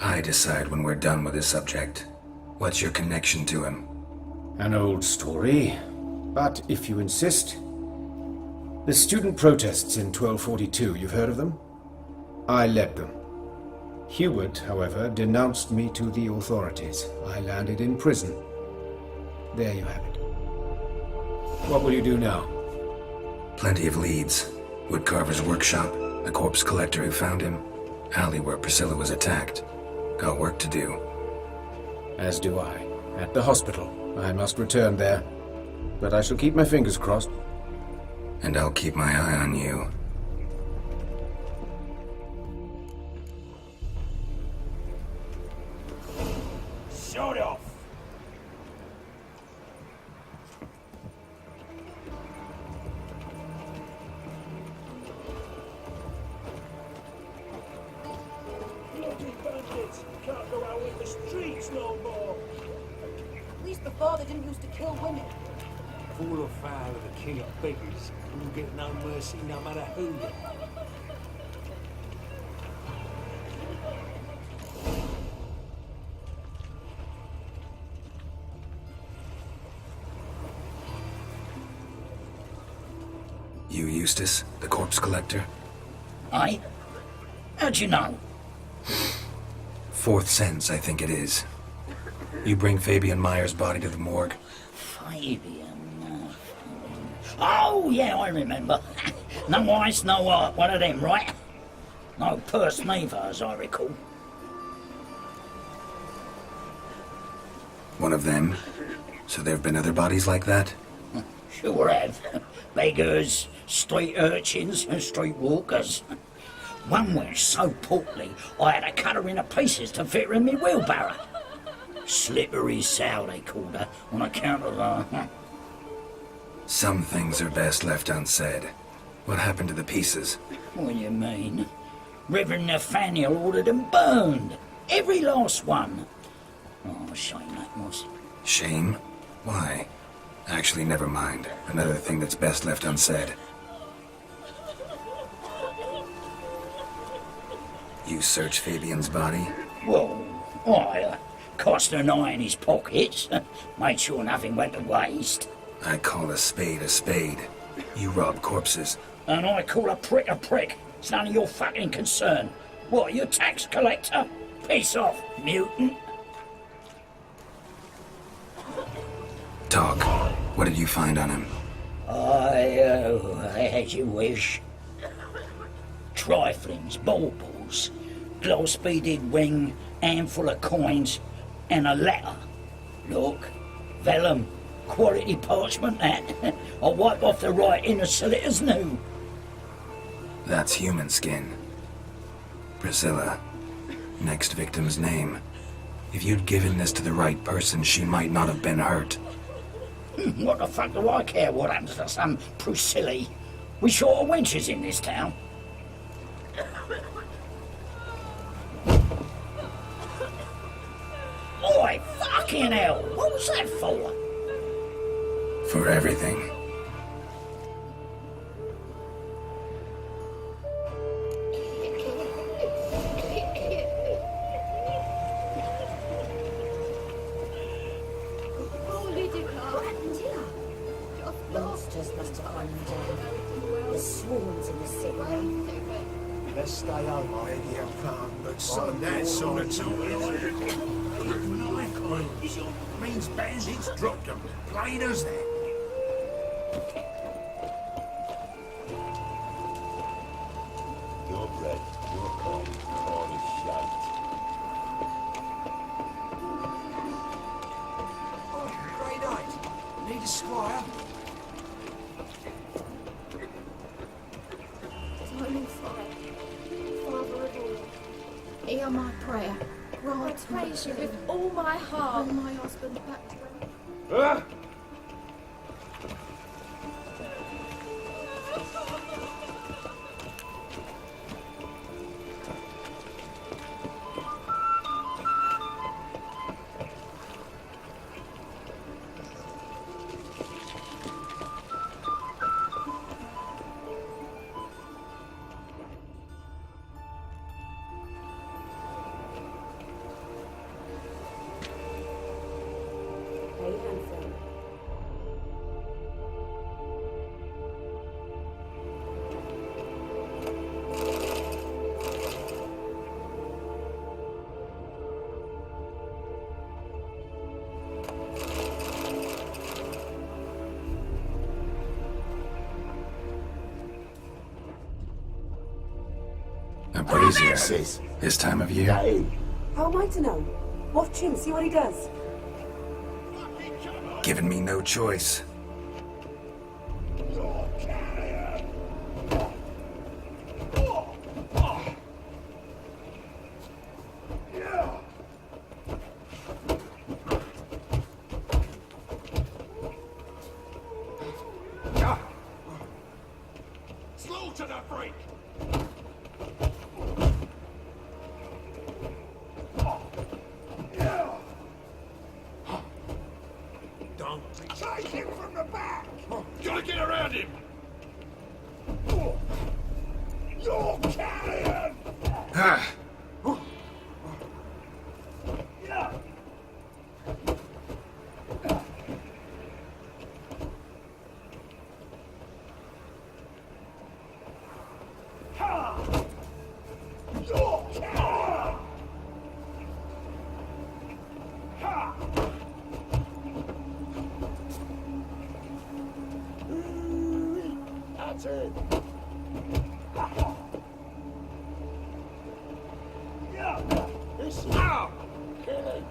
I decide when we're done with this subject. What's your connection to him? An old story, but if you insist... The student protests in 1242, you've heard of them? I led them. Hubert, however, denounced me to the authorities. I landed in prison. There you have it. What will you do now? Plenty of leads. Woodcarver's workshop, the corpse collector who found him, alley where Priscilla was attacked. Got work to do. As do I. At the hospital. I must return there. but I shall keep my fingers crossed. And I'll keep my eye on you. Shut off! Bloody bandits! Can't go out in the streets no more! At least before they didn't used to kill women. Fall afoul of the king of beggars. You get no mercy no matter who you are. You, Eustace, the corpse collector? Aye? How'd you know? Fourth sense, I think it is. You bring Fabian Meyer's body to the morgue. Fabian. Oh, yeah, I remember. No eyes, no heart, one of them, right? No purse neither, as I recall. One of them? So there have been other bodies like that? Sure have. Beggars, street urchins, and street walkers. One went so portly, I had to cut her into pieces to fit her in me wheelbarrow. Slippery sow, they called her, on account of her. Some things are best left unsaid. What happened to the pieces? What do you mean? Reverend Nathaniel ordered them burned. Every last one. Oh, shame that was. Shame? Why? Actually, never mind. Another thing that's best left unsaid. You search Fabian's body? Well, I cast an eye in his pockets. Made sure nothing went to waste. I call a spade a spade. You rob corpses. And I call a prick a prick. It's none of your fucking concern. What, you tax collector? Piss off, mutant. Talk. What did you find on him? As you wish. Triflings, baubles, gloss-beaded ring, handful of coins, and a letter. Look, vellum, quality parchment that. I'll wipe off the writing as solitors new. That's human skin. Priscilla. Next victim's name. If you'd given this to the right person, she might not have been hurt. What the fuck do I care what happens to some Priscilla? We short of wenches in this town. Oi, fucking hell! What was that for? For everything. Monsters must have gone down. There's swarms in the city. Let's stay home, I hear but son, that sort of talk means bandits dropped them, plain as that. Your bread, your coin, corn is shite. Grey Knight, need a squire? Darling Father, Father of all, hear my prayer. I praise you with all my heart. Bring my husband back to me. A brazier. This time of year. How am I to know? Watch him, see what he does. Given me no choice. Take him from the back! Gotta get around him! You're carrion! That's it. This now. Kill him.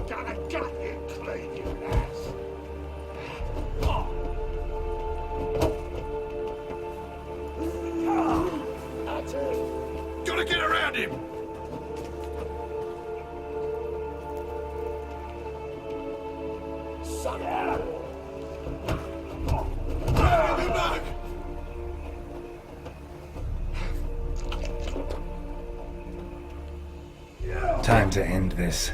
Gonna gut you clean, you ass. That's it. Gotta get around him! Suck it out. Time to end this.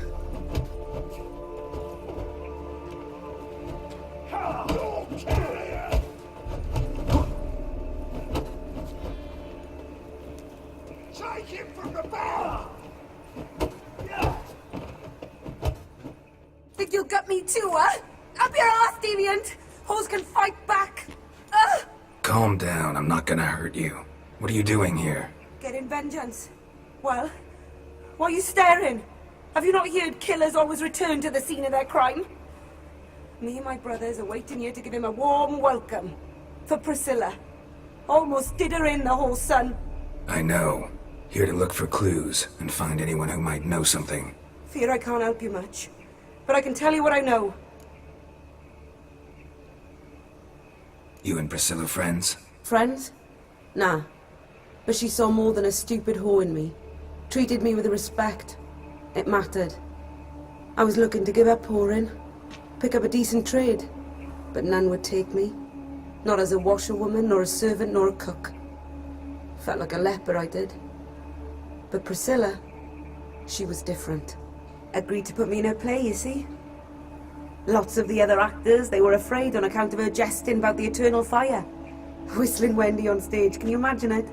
Take him from the back! Think you'll gut me too, huh? Up your ass, deviant! Hoes can fight back! Calm down, I'm not gonna hurt you. What are you doing here? Getting vengeance. Well, why are you staring? Have you not heard killers always return to the scene of their crime? Me and my brothers are waiting here to give him a warm welcome. For Priscilla. Almost did her in, the whole son. I know. Here to look for clues and find anyone who might know something. Fear I can't help you much. But I can tell you what I know. You and Priscilla friends? Friends? Nah. But she saw more than a stupid whore in me. Treated me with respect. It mattered. I was looking to give up whoring. Pick up a decent trade. But none would take me. Not as a washerwoman, nor a servant, nor a cook. Felt like a leper, I did. But Priscilla, she was different. Agreed to put me in her play, you see. Lots of the other actors, they were afraid on account of her jesting about the eternal fire. Whistling Wendy on stage, can you imagine it?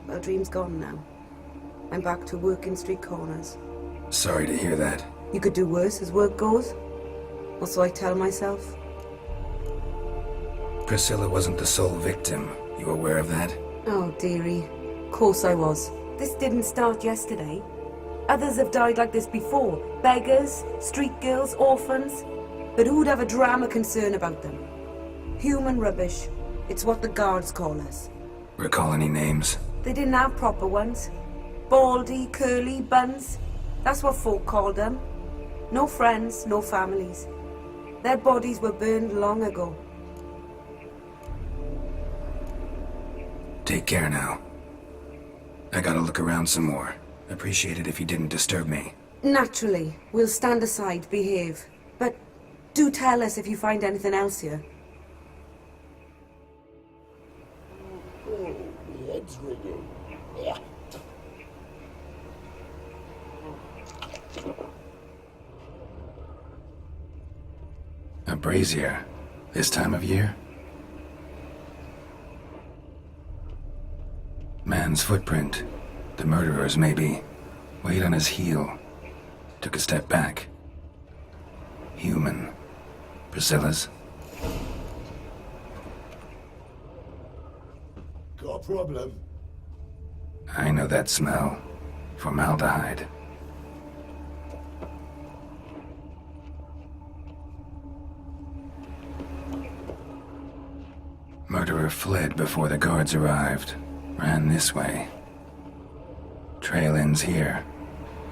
Well, dream's gone now. I'm back to working street corners. Sorry to hear that. You could do worse as work goes. Or so I tell myself. Priscilla wasn't the sole victim. You aware of that? Oh, dearie. Course I was. This didn't start yesterday. Others have died like this before. Beggars, street girls, orphans. But who'd have a drama concern about them? Human rubbish. It's what the guards call us. Recall any names? They didn't have proper ones. Baldy, curly, buns. That's what folk called them. No friends, no families. Their bodies were burned long ago. Take care now. I gotta look around some more. Appreciate it if you didn't disturb me. Naturally. We'll stand aside, behave. But do tell us if you find anything else here. Oh, my head's ringing. Yeah. A brazier. This time of year? Man's footprint. The murderer's, maybe. Weight on his heel. Took a step back. Human. Priscilla's. Got a problem? I know that smell. Formaldehyde. Murderer fled before the guards arrived. Ran this way. Trail ends here.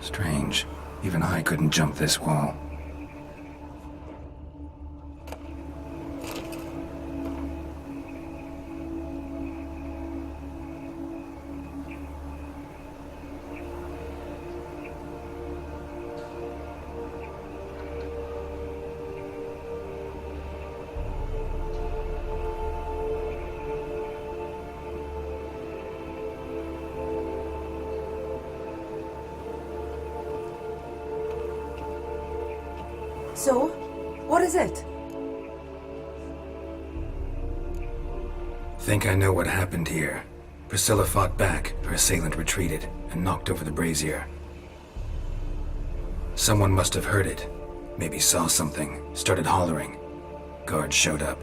Strange. Even I couldn't jump this wall. So, what is it? Think I know what happened here. Priscilla fought back, her assailant retreated, and knocked over the brazier. Someone must have heard it. Maybe saw something, started hollering. Guards showed up.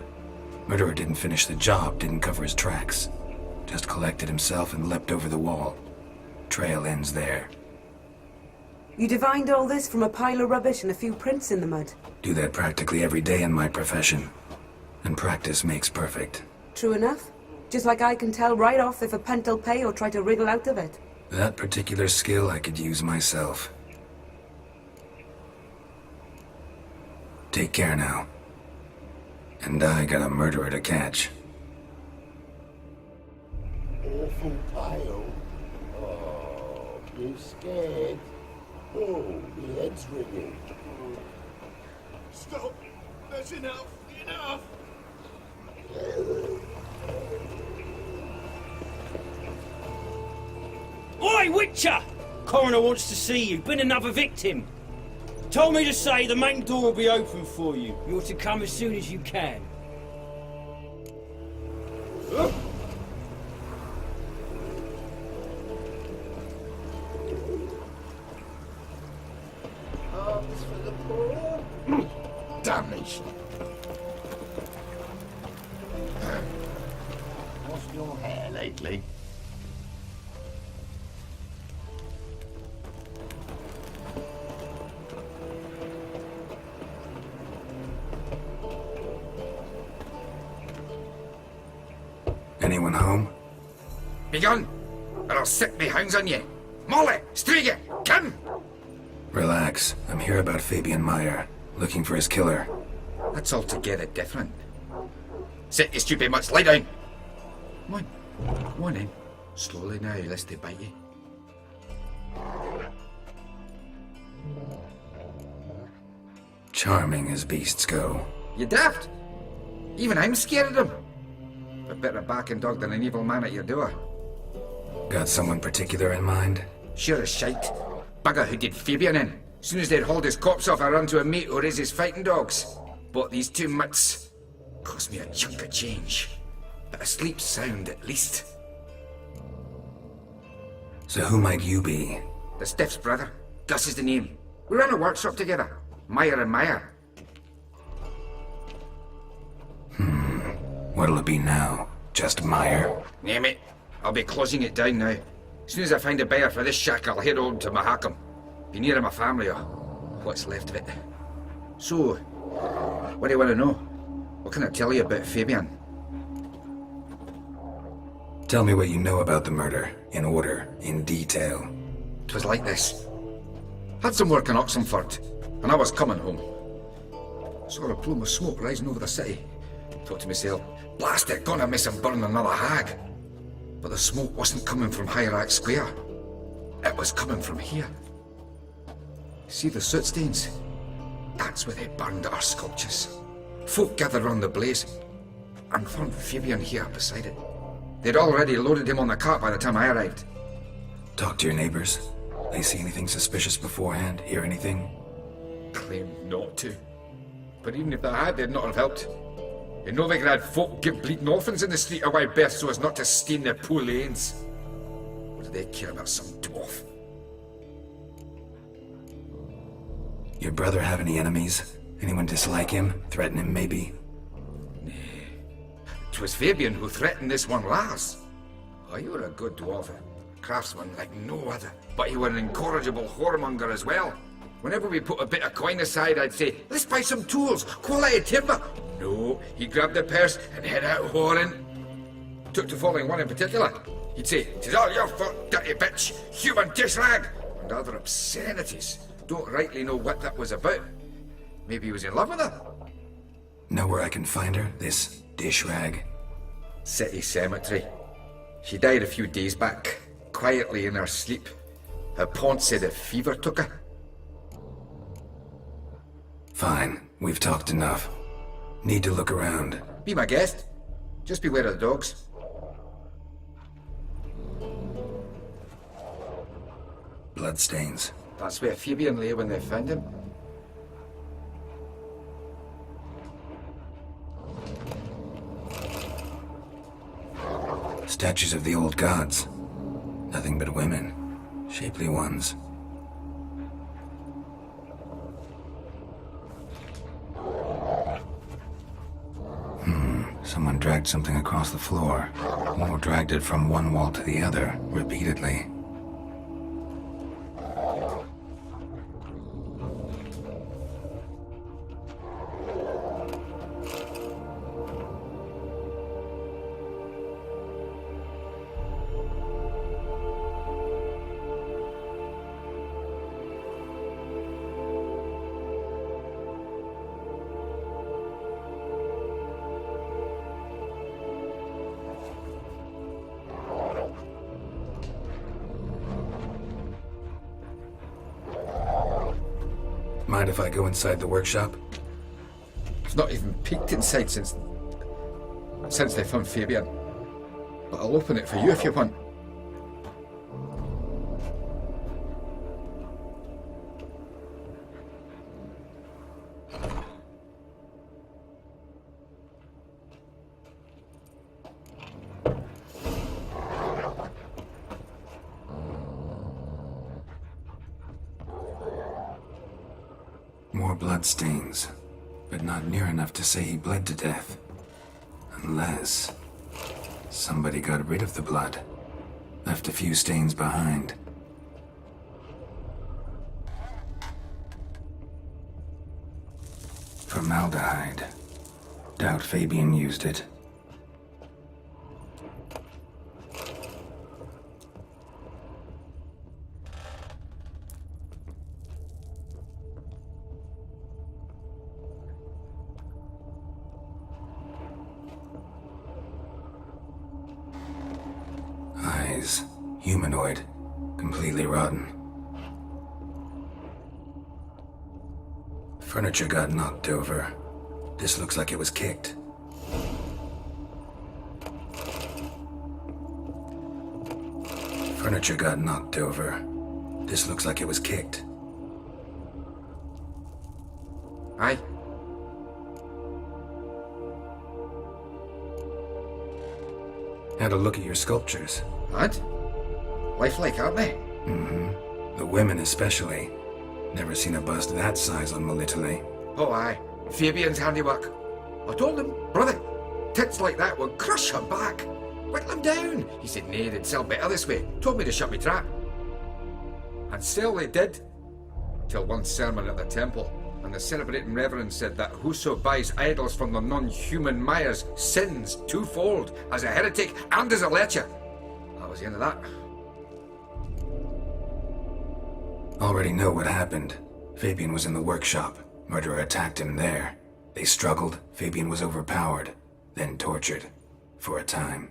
Murderer didn't finish the job, didn't cover his tracks. Just collected himself and leapt over the wall. Trail ends there. You divined all this from a pile of rubbish and a few prints in the mud. Do that practically every day in my profession. And practice makes perfect. True enough. Just like I can tell right off if a pent'll pay or try to wriggle out of it. That particular skill I could use myself. Take care now. And I got a murderer to catch. Awful pale. Oh, you scared? Oh, my head's ringing. Stop! That's enough! Enough! Oi, Witcher! Coroner wants to see you. Been another victim. Told me to say the main door will be open for you. You're to come as soon as you can. Arms for the poor. Damnation. Lost your hair lately? Anyone home? Begone, or I'll set me hounds on you. Molly, Striga, come! Relax. I'm here about Fabian Meyer, looking for his killer. That's altogether different. Sit your stupid mutts, lie down. Come on in. Slowly now, lest they bite you. Charming as beasts go. You daft? Even I'm scared of them. A better barking dog than an evil man at your door. Got someone particular in mind? Sure as shite. Bugger who did Fabian in. Soon as they'd hauled his corpse off, I run to a mate who raised his fighting dogs. Bought these 2 mutts. Cost me a chunk of change. But asleep sound at least. So who might you be? The Stiff's brother. Gus is the name. We ran a workshop together. Meyer and Meyer. What'll it be now? Just Meyer? Name it. I'll be closing it down now. As soon as I find a buyer for this shack, I'll head on to Mahakam. Be near my family, or what's left of it. So, what do you want to know? What can I tell you about Fabian? Tell me what you know about the murder, in order, in detail. 'Twas like this. Had some work in Oxenford, and I was coming home. Saw a plume of smoke rising over the city. Thought to myself, blast it, gonna miss and burn another hag. But the smoke wasn't coming from Hierarch Square. It was coming from here. See the soot stains? That's where they burned our sculptures. Folk gathered round the blaze, and found Fabian here beside it. They'd already loaded him on the cart by the time I arrived. Talk to your neighbors. They see anything suspicious beforehand? Hear anything? Claimed not to. But even if they had, they'd not have helped. In Novigrad, folk give bleeding orphans in the street a wide berth so as not to stain their poor lanes. What do they care about some dwarf? Your brother have any enemies? Anyone dislike him? Threaten him, maybe? 'Twas Fabian who threatened this one last. Oh, you were a good dwarf, a craftsman like no other. But you were an incorrigible whoremonger as well. Whenever we put a bit of coin aside, I'd say, let's buy some tools, quality timber. No, he grabbed the purse and head out whoring. Took to following one in particular. He'd say, "'Tis all your fault, dirty bitch, human dish rag," and other obscenities. Don't rightly know what that was about. Maybe he was in love with her. Know where I can find her, this dish rag? City cemetery. She died a few days back, quietly in her sleep. Her paunch said a fever took her. Fine, we've talked enough. Need to look around. Be my guest. Just beware of the dogs. Bloodstains. That's where Fabian lay when they found him. Statues of the old gods. Nothing but women. Shapely ones. Someone dragged something across the floor, or dragged it from one wall to the other, repeatedly. Mind if I go inside the workshop? It's not even peeked inside since they found Fabian. But I'll open it for you if you want. More bloodstains, but not near enough to say he bled to death. Unless somebody got rid of the blood, left a few stains behind. Formaldehyde. Doubt Fabian used it. Eyes. Humanoid. Completely rotten. Furniture got knocked over. This looks like it was kicked. Furniture got knocked over. This looks like it was kicked. Aye. Had a look at your sculptures. What? Lifelike, aren't they? Mm-hmm. The women especially. Never seen a bust that size on Melitele. Oh, aye. Fabian's handiwork. I told him, brother, tits like that will crush her back. Whittle him down. He said, nay, they'd sell better this way. Told me to shut me trap. And sell they did. Till one sermon at the temple. And the celebrating reverend said that whoso buys idols from the non-human Myers sins twofold, as a heretic and as a lecher. That was the end of that. Already know what happened. Fabian was in the workshop. Murderer attacked him there. They struggled. Fabian was overpowered, then tortured. For a time.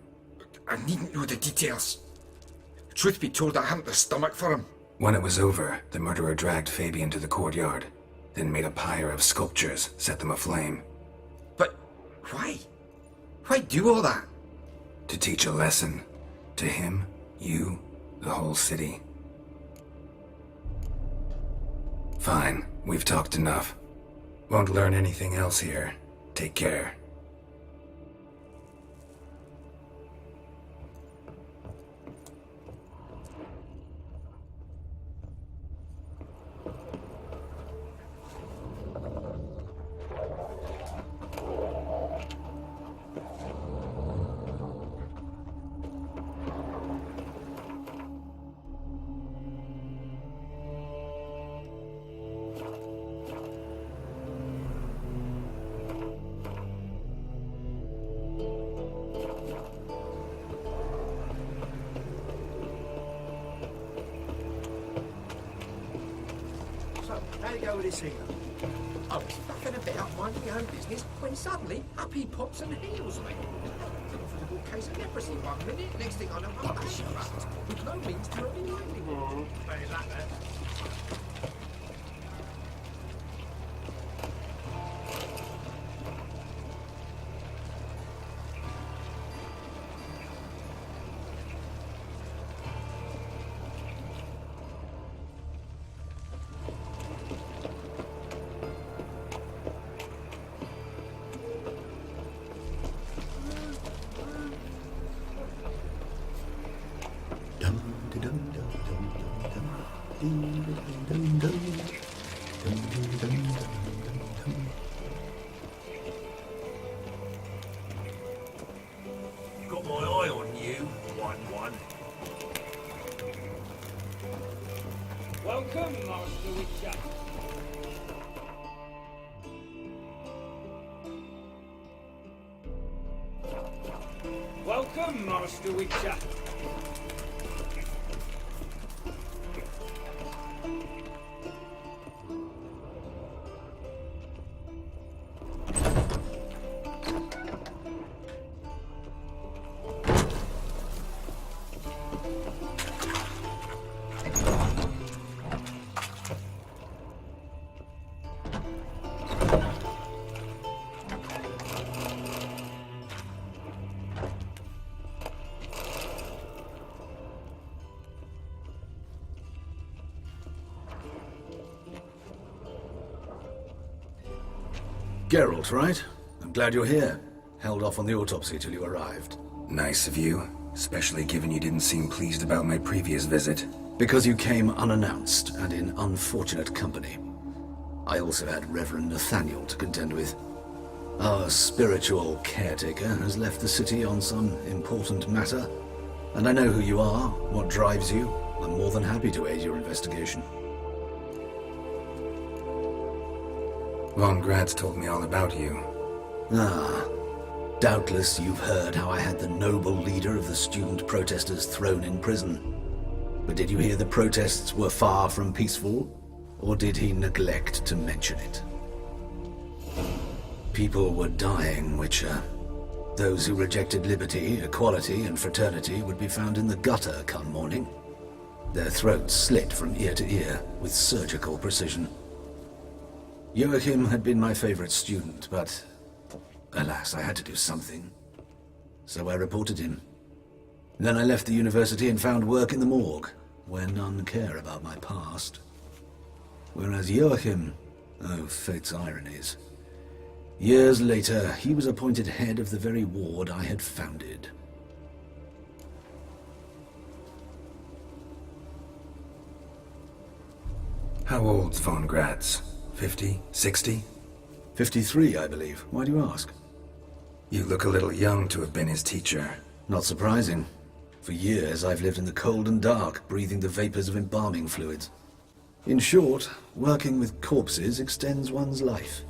I needn't know the details. Truth be told, I hadn't the stomach for him. When it was over, the murderer dragged Fabian to the courtyard, then made a pyre of sculptures, set them aflame. But why? Why do all that? To teach a lesson. To him, you, the whole city. Fine, we've talked enough. Won't learn anything else here. Take care. How'd it go with this healer? I was faffing about minding my own business when suddenly up he pops and heals me. Profitable case of leprosy 1 minute, next thing I know I'm bankrupt, with no means to earning livelihood. Very like that. Got my eye on you, 1-1. Welcome, Master Witcher. Welcome, Master Witcher. Geralt, right? I'm glad you're here. Held off on the autopsy till you arrived. Nice of you, especially given you didn't seem pleased about my previous visit. Because you came unannounced and in unfortunate company. I also had Reverend Nathaniel to contend with. Our spiritual caretaker has left the city on some important matter, and I know who you are, what drives you. I'm more than happy to aid your investigation. Von Grad's told me all about you. Ah, doubtless you've heard how I had the noble leader of the student protesters thrown in prison. But did you hear the protests were far from peaceful? Or did he neglect to mention it? People were dying, Witcher. Those who rejected liberty, equality, and fraternity would be found in the gutter come morning. Their throats slit from ear to ear with surgical precision. Joachim had been my favorite student, but alas, I had to do something. So I reported him. Then I left the university and found work in the morgue, where none care about my past. Whereas Joachim, oh, fate's ironies. Years later, he was appointed head of the very ward I had founded. How old's Von Grad's? 50? 60? 53, I believe. Why do you ask? You look a little young to have been his teacher. Not surprising. For years, I've lived in the cold and dark, breathing the vapors of embalming fluids. In short, working with corpses extends one's life.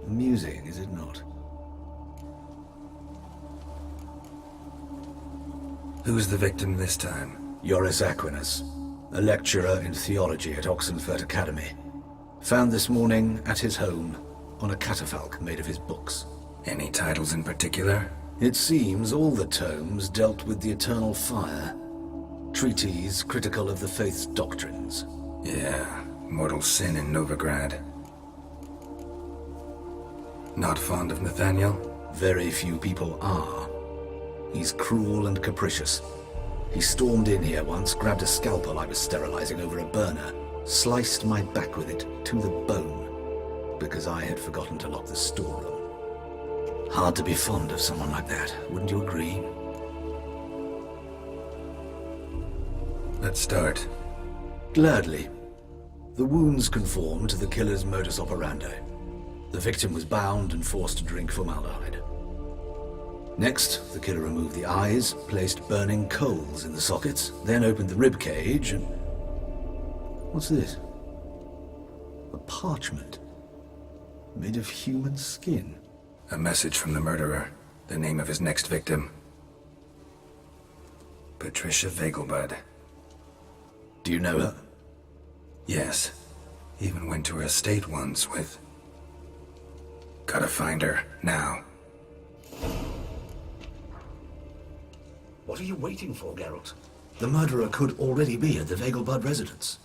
Amusing, is it not? Who's the victim this time? Joris Aquinas, a lecturer in theology at Oxenfurt Academy. Found this morning at his home on a catafalque made of his books. Any titles in particular? It seems all the tomes dealt with the eternal fire. Treatises critical of the faith's doctrines. Yeah, mortal sin in Novigrad. Not fond of Nathaniel? Very few people are. He's cruel and capricious. He stormed in here once, grabbed a scalpel I was sterilizing over a burner, sliced my back with it to the bone, because I had forgotten to lock the storeroom. Hard to be fond of someone like that, wouldn't you agree? Let's start. Gladly. The wounds conform to the killer's modus operandi. The victim was bound and forced to drink formaldehyde. Next, the killer removed the eyes, placed burning coals in the sockets, then opened the rib cage and... What's this? A parchment. Made of human skin. A message from the murderer. The name of his next victim. Patricia Vegelbud. Do you know her? Yes. Even went to her estate once with... Gotta find her, now. What are you waiting for, Geralt? The murderer could already be at the Vegelbud residence.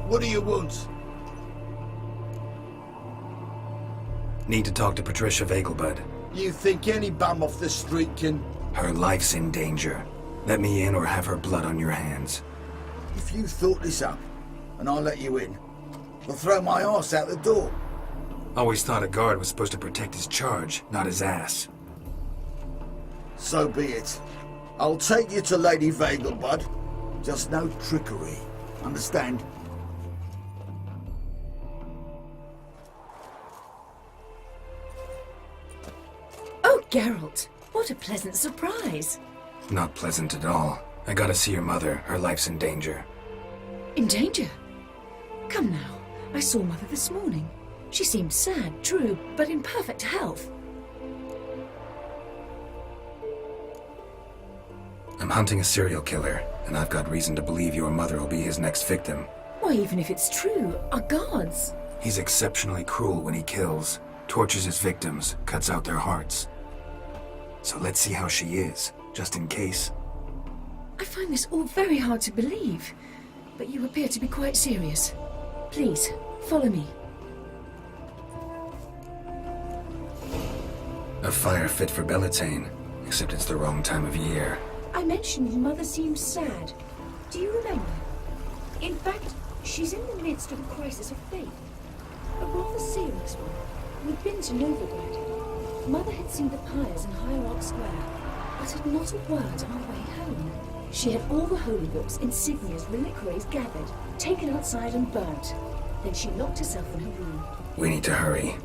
What do you want? Need to talk to Patricia Vegelbud. You think any bum off the street can... Her life's in danger. Let me in or have her blood on your hands. If you thought this up, and I'll let you in, I'll throw my arse out the door. Always thought a guard was supposed to protect his charge, not his ass. So be it. I'll take you to Lady Vegelbud. Just no trickery. Understand? Oh, Geralt, what a pleasant surprise. Not pleasant at all. I gotta see your mother. Her life's in danger. In danger? Come now, I saw Mother this morning. She seemed sad, true, but in perfect health. I'm hunting a serial killer, and I've got reason to believe your mother will be his next victim. Why, even if it's true, our guards. He's exceptionally cruel when he kills, tortures his victims, cuts out their hearts. So let's see how she is, just in case. I find this all very hard to believe, but you appear to be quite serious. Please, follow me. A fire fit for Bellatane, except it's the wrong time of year. I mentioned Mother seemed sad. Do you remember? In fact, she's in the midst of a crisis of faith. A rather serious one. We'd been to Novigrad. Mother had seen the pyres in Hierarch Square, but had not a word on our way home. She had all the holy books, insignias, reliquaries gathered, taken outside and burnt. Then she locked herself in her room. We need to hurry.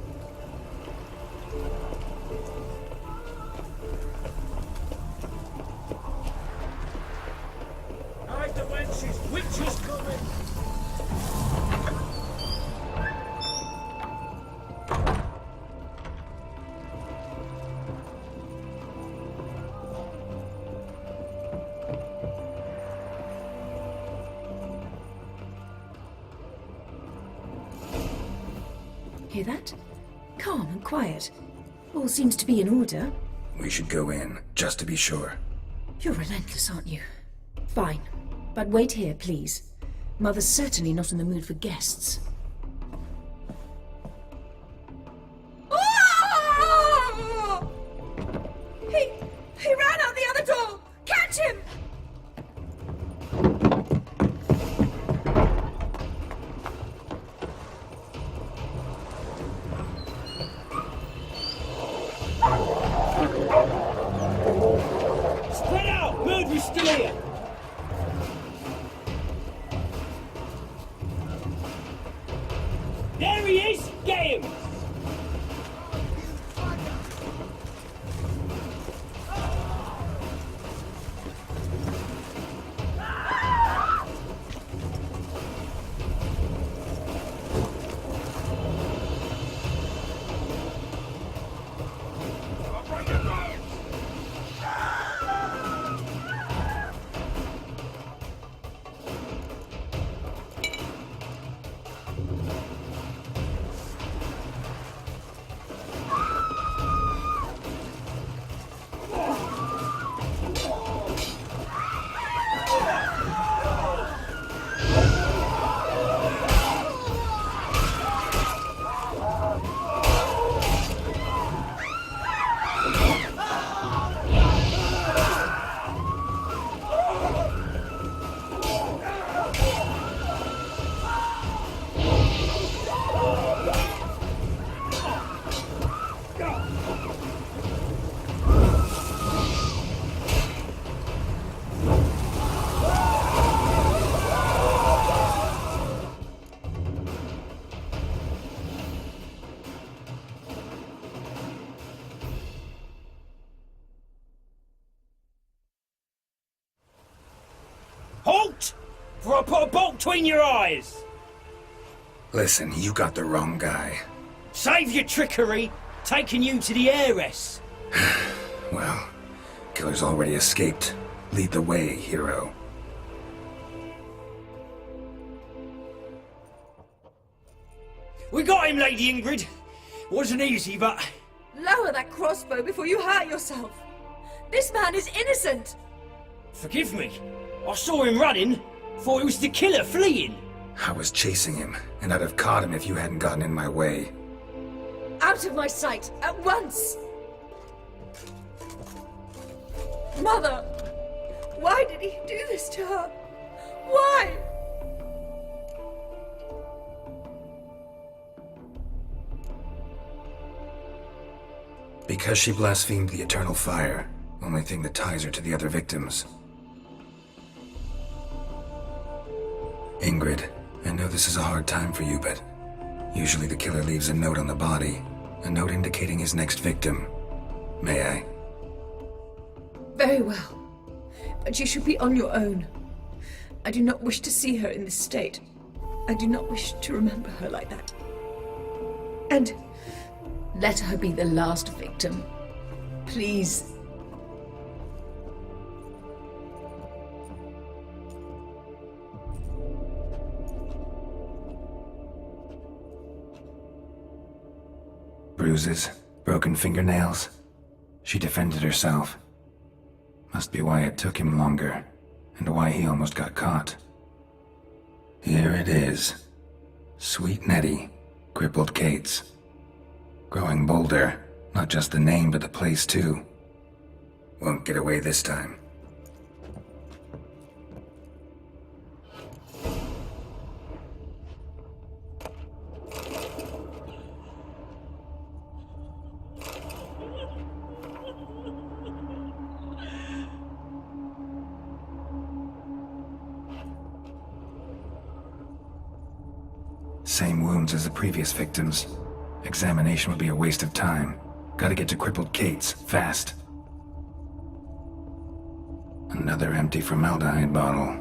Hide the wenches! Witches coming! Hear that? Calm and quiet. All seems to be in order. We should go in, just to be sure. You're relentless, aren't you? Fine. But wait here, please. Mother's certainly not in the mood for guests. Oh! He ran out the other door! Catch him! Spread out! Murderer's still here! There he is! Get him! Halt! For I put a bolt between your eyes! Listen, you got the wrong guy. Save your trickery! Taking you to the heiress! Well, killer's already escaped. Lead the way, hero. We got him, Lady Ingrid! Wasn't easy, but... Lower that crossbow before you hurt yourself. This man is innocent. Forgive me. I saw him running. Thought it was the killer fleeing. I was chasing him, and I'd have caught him if you hadn't gotten in my way. Out of my sight, at once! Mother! Why did he do this to her? Why? Because she blasphemed the eternal fire, only thing that ties her to the other victims. Ingrid, I know this is a hard time for you, but usually the killer leaves a note on the body, a note indicating his next victim. May I? Very well. But you should be on your own. I do not wish to see her in this state. I do not wish to remember her like that. And let her be the last victim. Please. Bruises, broken fingernails. She defended herself. Must be why it took him longer, and why he almost got caught. Here it is. Sweet Nettie, crippled Kate's. Growing bolder, not just the name but the place too. Won't get away this time. Same wounds as the previous victims. Examination would be a waste of time. Gotta get to crippled Kate's, fast. Another empty formaldehyde bottle.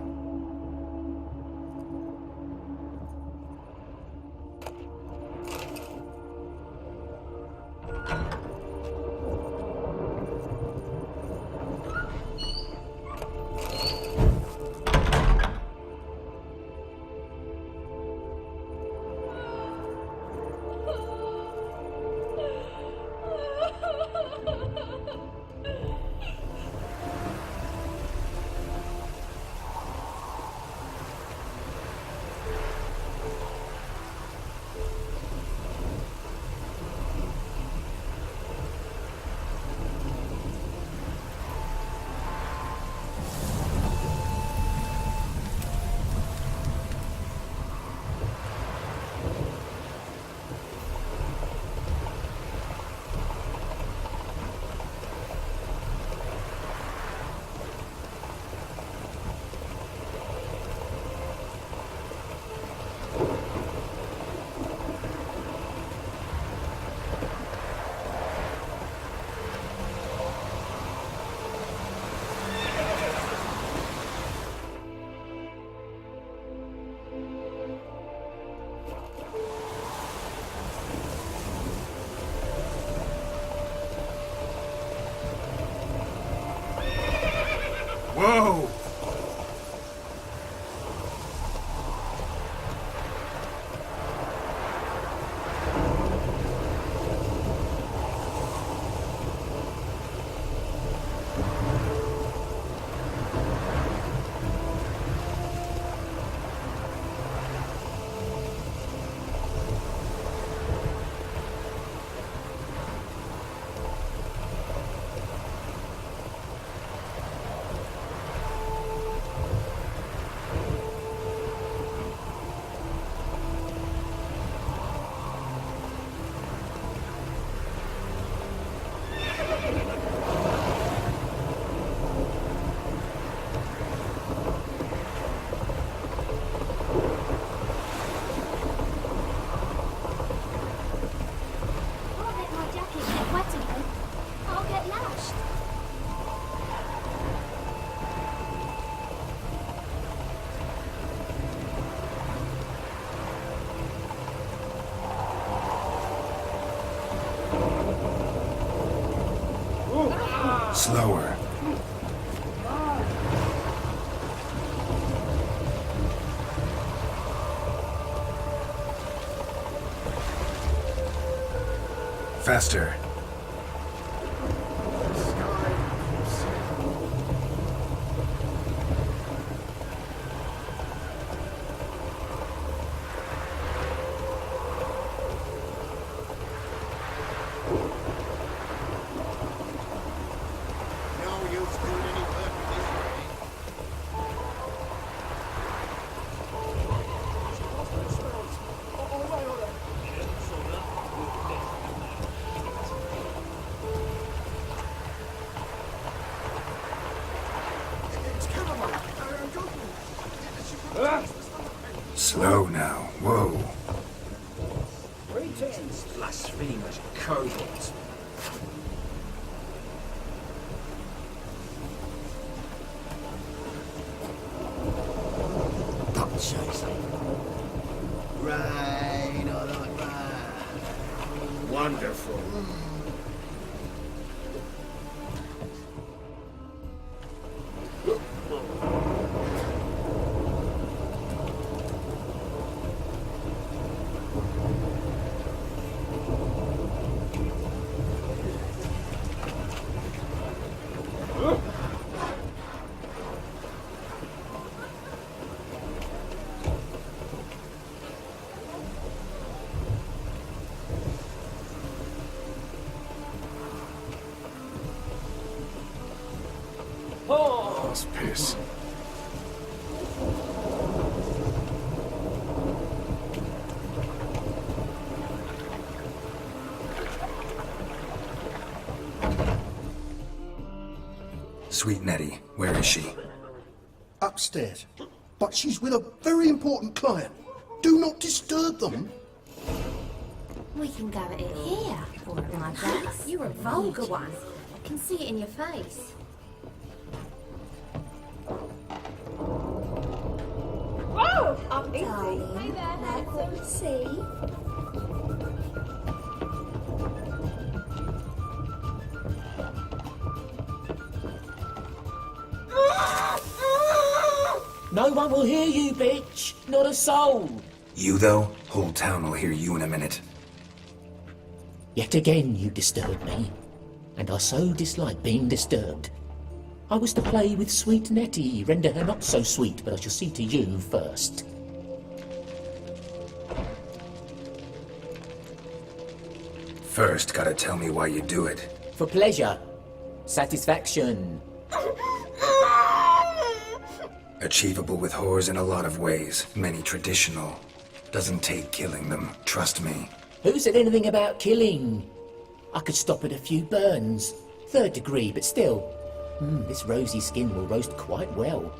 Whoa! Can't let my jacket get wet again. I'll get lashed. Slower. Faster. Slow now. Whoa. Greetings, blasphemous kobolds. Rain, I like that. Wonderful. That's piss. Sweet Nettie, where is she? Upstairs. But she's with a very important client. Do not disturb them. We can go at it here, or at my place. You're a vulgar one. I can see it in your face. Oh, I'm easy. Darling, Hey there, like what you see? No one will hear you, bitch. Not a soul. You, though? Whole town will hear you in a minute. Yet again you disturbed me, and I so dislike being disturbed. I was to play with sweet Nettie, render her not so sweet, but I shall see to you first. First, gotta tell me why you do it. For pleasure. Satisfaction. Achievable with whores in a lot of ways, many traditional. Doesn't take killing them, trust me. Who said anything about killing? I could stop at a few burns. 3rd degree, but still. This rosy skin will roast quite well.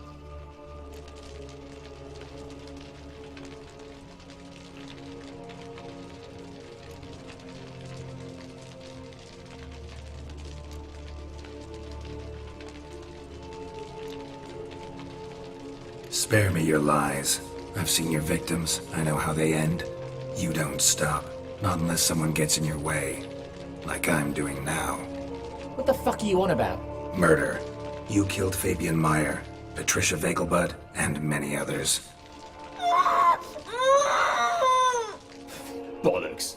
Spare me your lies. I've seen your victims. I know how they end. You don't stop. Not unless someone gets in your way. Like I'm doing now. What the fuck are you on about? Murder. You killed Fabian Meyer, Patricia Vegelbud, and many others. Bollocks.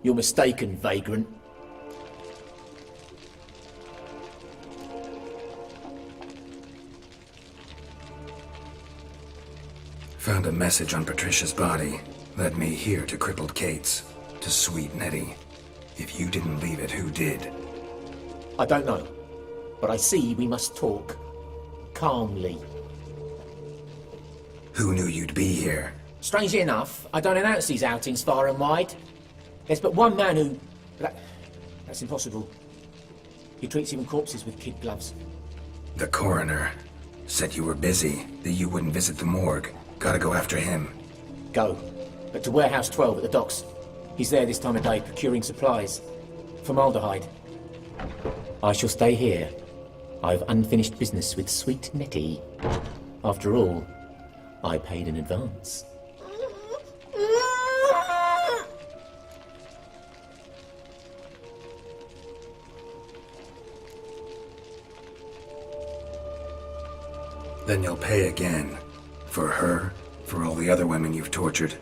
You're mistaken, vagrant. Found a message on Patricia's body. Led me here to crippled Kate's. To sweet Nettie. If you didn't leave it, who did? I don't know. But I see we must talk. Calmly. Who knew you'd be here? Strangely enough, I don't announce these outings far and wide. There's but one man who... That's impossible. He treats even corpses with kid gloves. The coroner. Said you were busy, that you wouldn't visit the morgue. Gotta go after him. Go. But to Warehouse 12 at the docks. He's there this time of day, procuring supplies. Formaldehyde. I shall stay here. I've unfinished business with sweet Nettie. After all, I paid in advance. Then you'll pay again. For her, for all the other women you've tortured.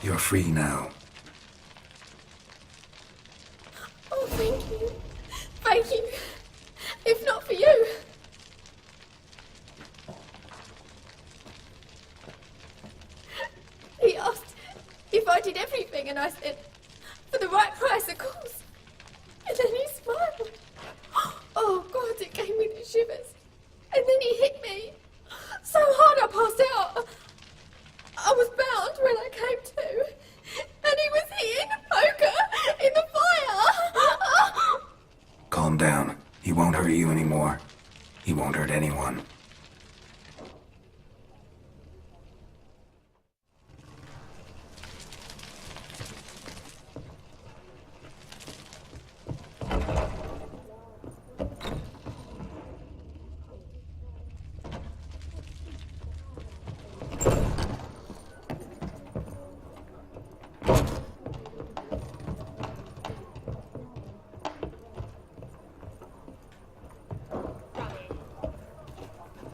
You're free now. Oh, thank you. Thank you. If not for you. I did everything, and I said, for the right price, of course. And then he smiled. Oh, God, it gave me the shivers. And then he hit me so hard I passed out. I was bound when I came to. And he was hitting the poker in the fire. Calm down. He won't hurt you anymore. He won't hurt anyone.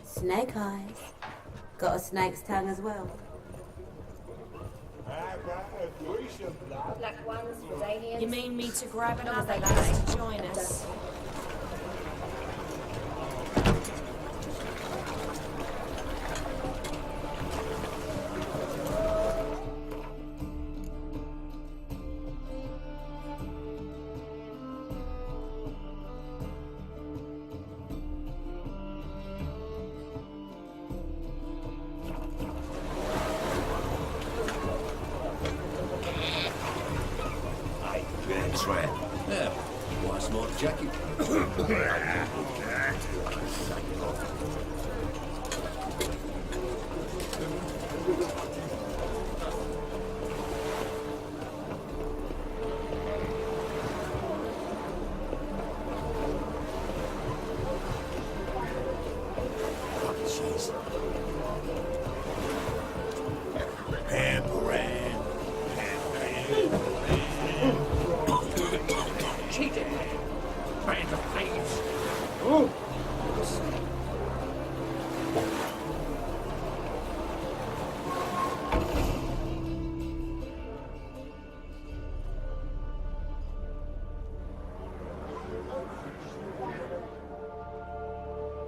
Snake eyes. Got a snake's tongue as well. Black ones for aliens. You mean me to grab another lass to join us? That's right. Yeah, why smart jacket?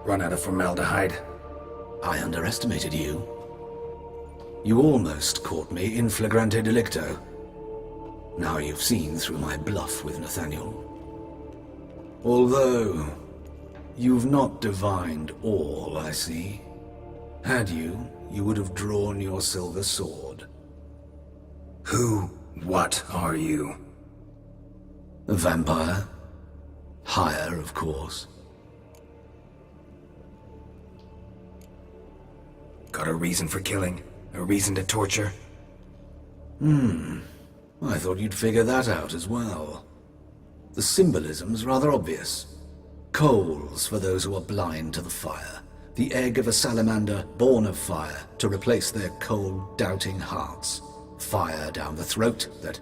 Run out of formaldehyde. I underestimated you. You almost caught me in flagrante delicto. Now you've seen through my bluff with Nathaniel. Although, you've not divined all, I see. Had you, you would have drawn your silver sword. What are you? A vampire. Higher, of course. Got a reason for killing? A reason to torture? I thought you'd figure that out as well. The symbolism's rather obvious. Coals for those who are blind to the fire. The egg of a salamander born of fire to replace their cold, doubting hearts. Fire down the throat that...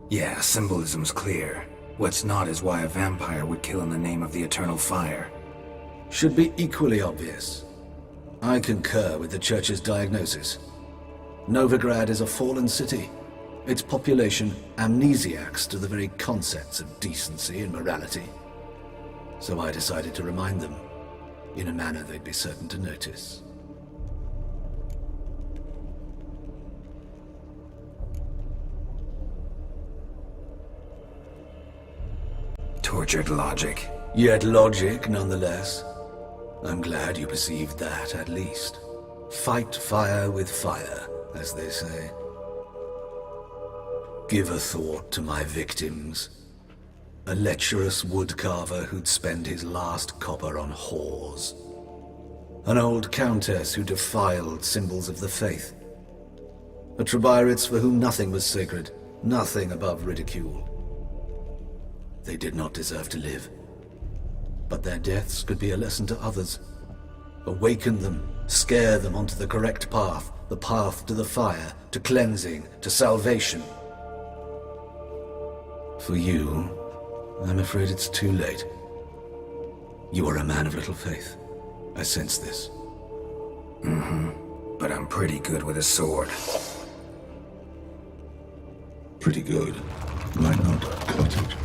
Yeah, symbolism's clear. What's not is why a vampire would kill in the name of the eternal fire. Should be equally obvious. I concur with the Church's diagnosis. Novigrad is a fallen city. Its population amnesiacs to the very concepts of decency and morality. So I decided to remind them, in a manner they'd be certain to notice. Tortured logic. Yet logic, nonetheless. I'm glad you perceived that, at least. Fight fire with fire, as they say. Give a thought to my victims. A lecherous woodcarver who'd spend his last copper on whores. An old countess who defiled symbols of the faith. A Trebirates for whom nothing was sacred, nothing above ridicule. They did not deserve to live. But their deaths could be a lesson to others. Awaken them, scare them onto the correct path, the path to the fire, to cleansing, to salvation. For you, I'm afraid it's too late. You are a man of little faith. I sense this. But I'm pretty good with a sword. Pretty good. Might not cut it.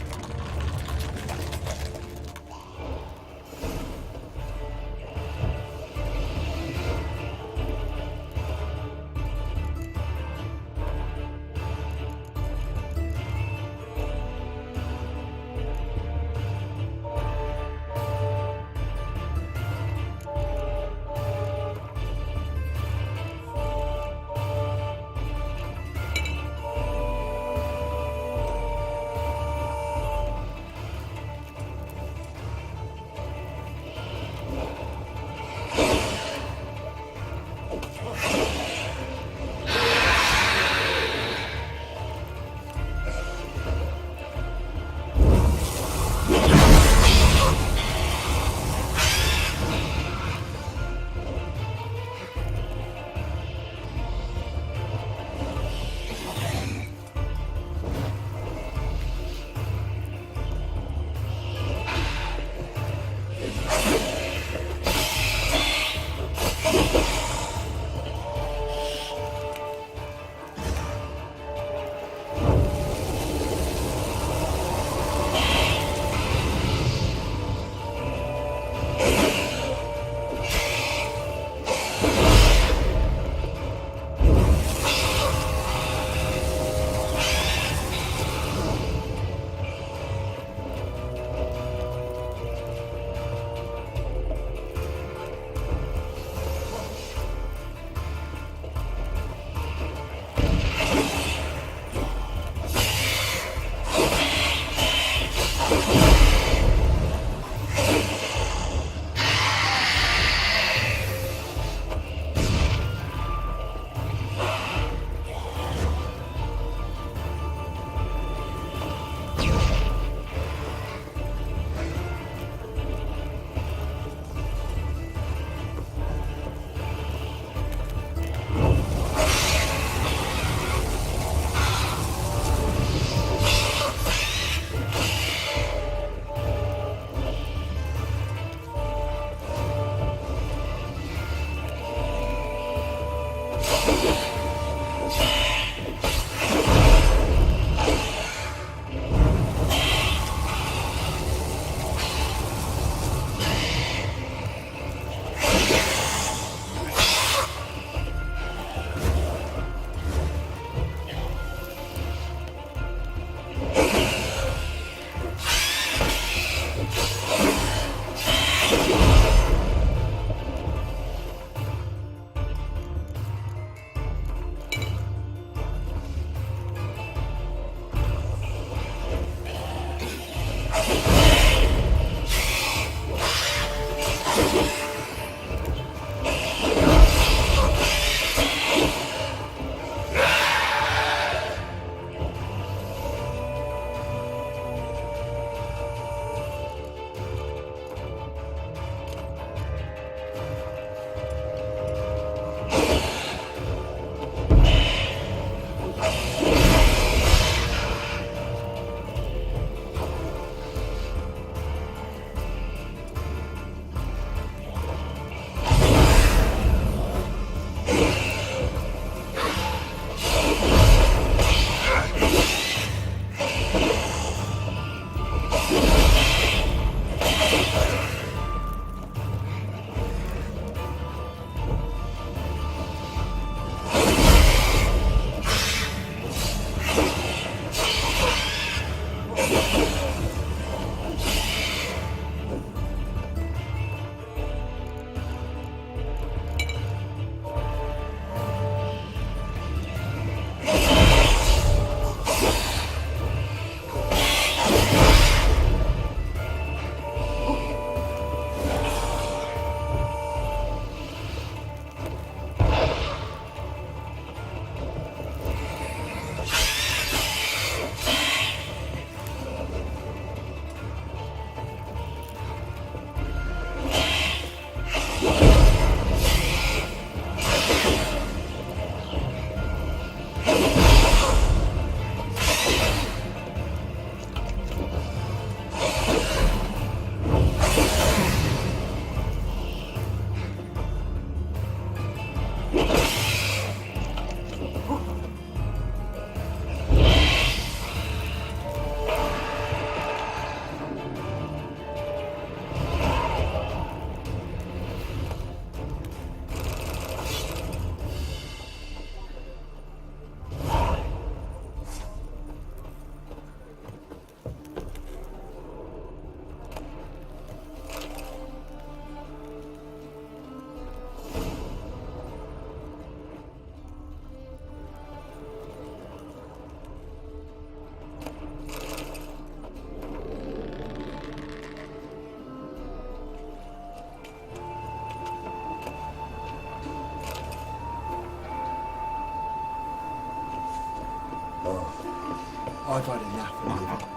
I've had enough of living.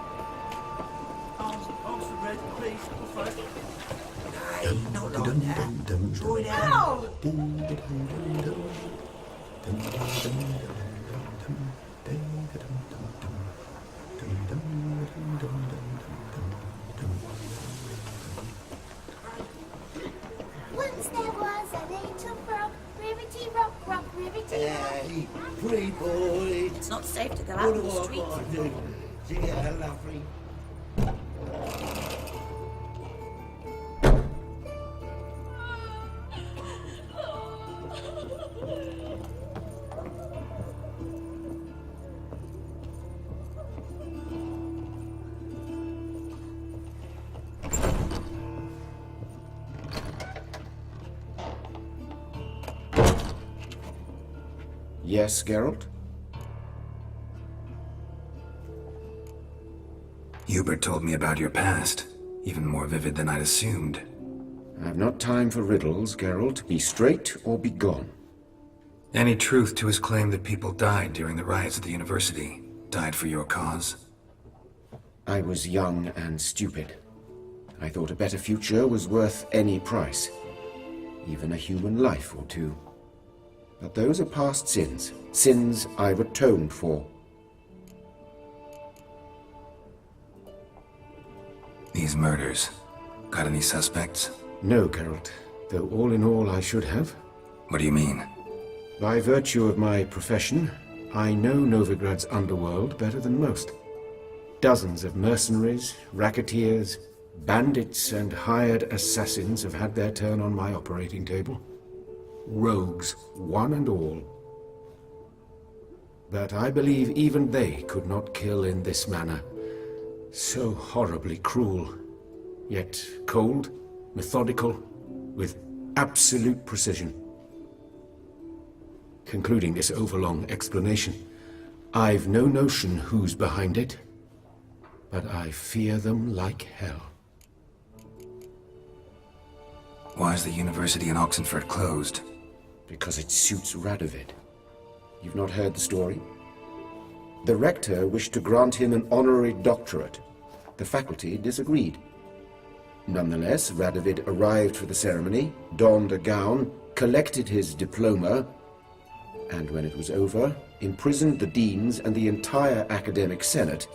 Arms the bread, please, buffet. Hey, not like that. Enjoy it out. Once there was a little frog, ribbity rock, rock, ribbity Hey, pretty boy. It's not safe to go out in the street. What do I do to get a lovely... Yes, Geralt? Hubert told me about your past, even more vivid than I'd assumed. I've not time for riddles, Geralt. Be straight or be gone. Any truth to his claim that people died during the riots at the university? Died for your cause? I was young and stupid. I thought a better future was worth any price. Even a human life or two. But those are past sins. Sins I've atoned for. These murders. Got any suspects? No, Geralt. Though all in all I should have. What do you mean? By virtue of my profession, I know Novigrad's underworld better than most. Dozens of mercenaries, racketeers, bandits and hired assassins have had their turn on my operating table. Rogues, one and all. But I believe even they could not kill in this manner. So horribly cruel, yet cold, methodical, with absolute precision. Concluding this overlong explanation, I've no notion who's behind it, but I fear them like hell. Why is the university in Oxenford closed? Because it suits Radovid. You've not heard the story? The rector wished to grant him an honorary doctorate. The faculty disagreed. Nonetheless, Radovid arrived for the ceremony, donned a gown, collected his diploma, and when it was over, imprisoned the deans and the entire academic senate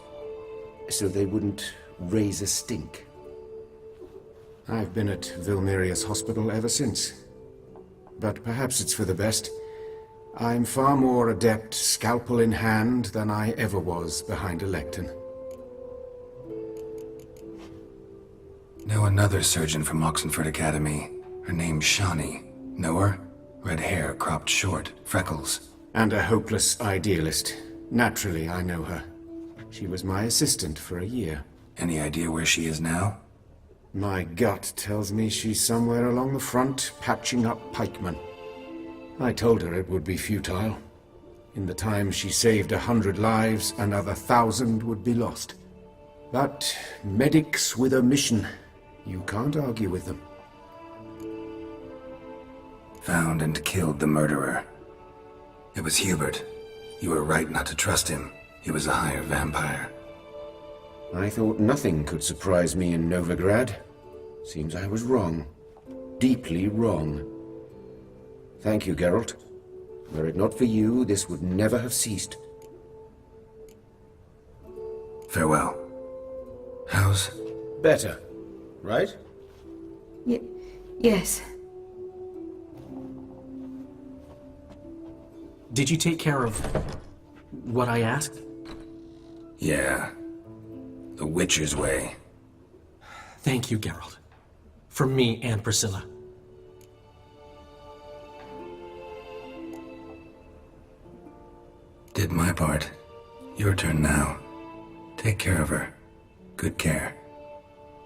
so they wouldn't raise a stink. I've been at Vilmerius Hospital ever since. But perhaps it's for the best. I'm far more adept, scalpel in hand, than I ever was behind a lectern. Know another surgeon from Oxenford Academy. Her name's Shawnee. Know her? Red hair, cropped short, freckles. And a hopeless idealist. Naturally, I know her. She was my assistant for a year. Any idea where she is now? My gut tells me she's somewhere along the front, patching up pikemen. I told her it would be futile. In the time she saved 100 lives, another 1,000 would be lost. But medics with a mission, you can't argue with them. Found and killed the murderer. It was Hubert. You were right not to trust him. He was a higher vampire. I thought nothing could surprise me in Novigrad. Seems I was wrong. Deeply wrong. Thank you, Geralt. Were it not for you, this would never have ceased. Farewell. How's... Better, right? Yes. Did you take care of what I asked? Yeah. The Witcher's way. Thank you, Geralt. For me and Priscilla. Did my part. Your turn now. Take care of her. Good care.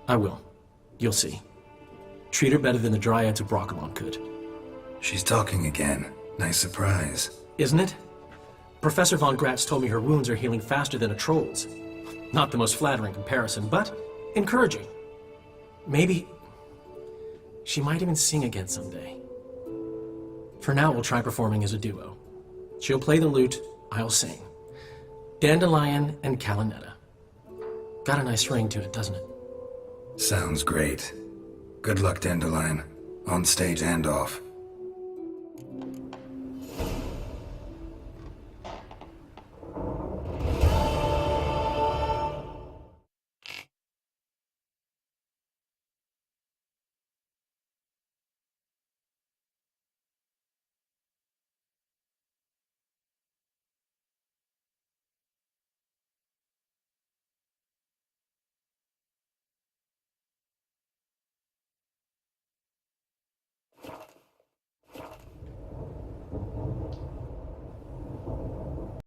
I will. You'll see. Treat her better than the Dryads of Broccolon could. She's talking again. Nice surprise. Isn't it? Professor von Gratz told me her wounds are healing faster than a troll's. Not the most flattering comparison, but encouraging. Maybe she might even sing again someday. For now, we'll try performing as a duo. She'll play the lute, I'll sing. Dandelion and Calinetta. Got a nice ring to it, doesn't it? Sounds great. Good luck, Dandelion. On stage and off.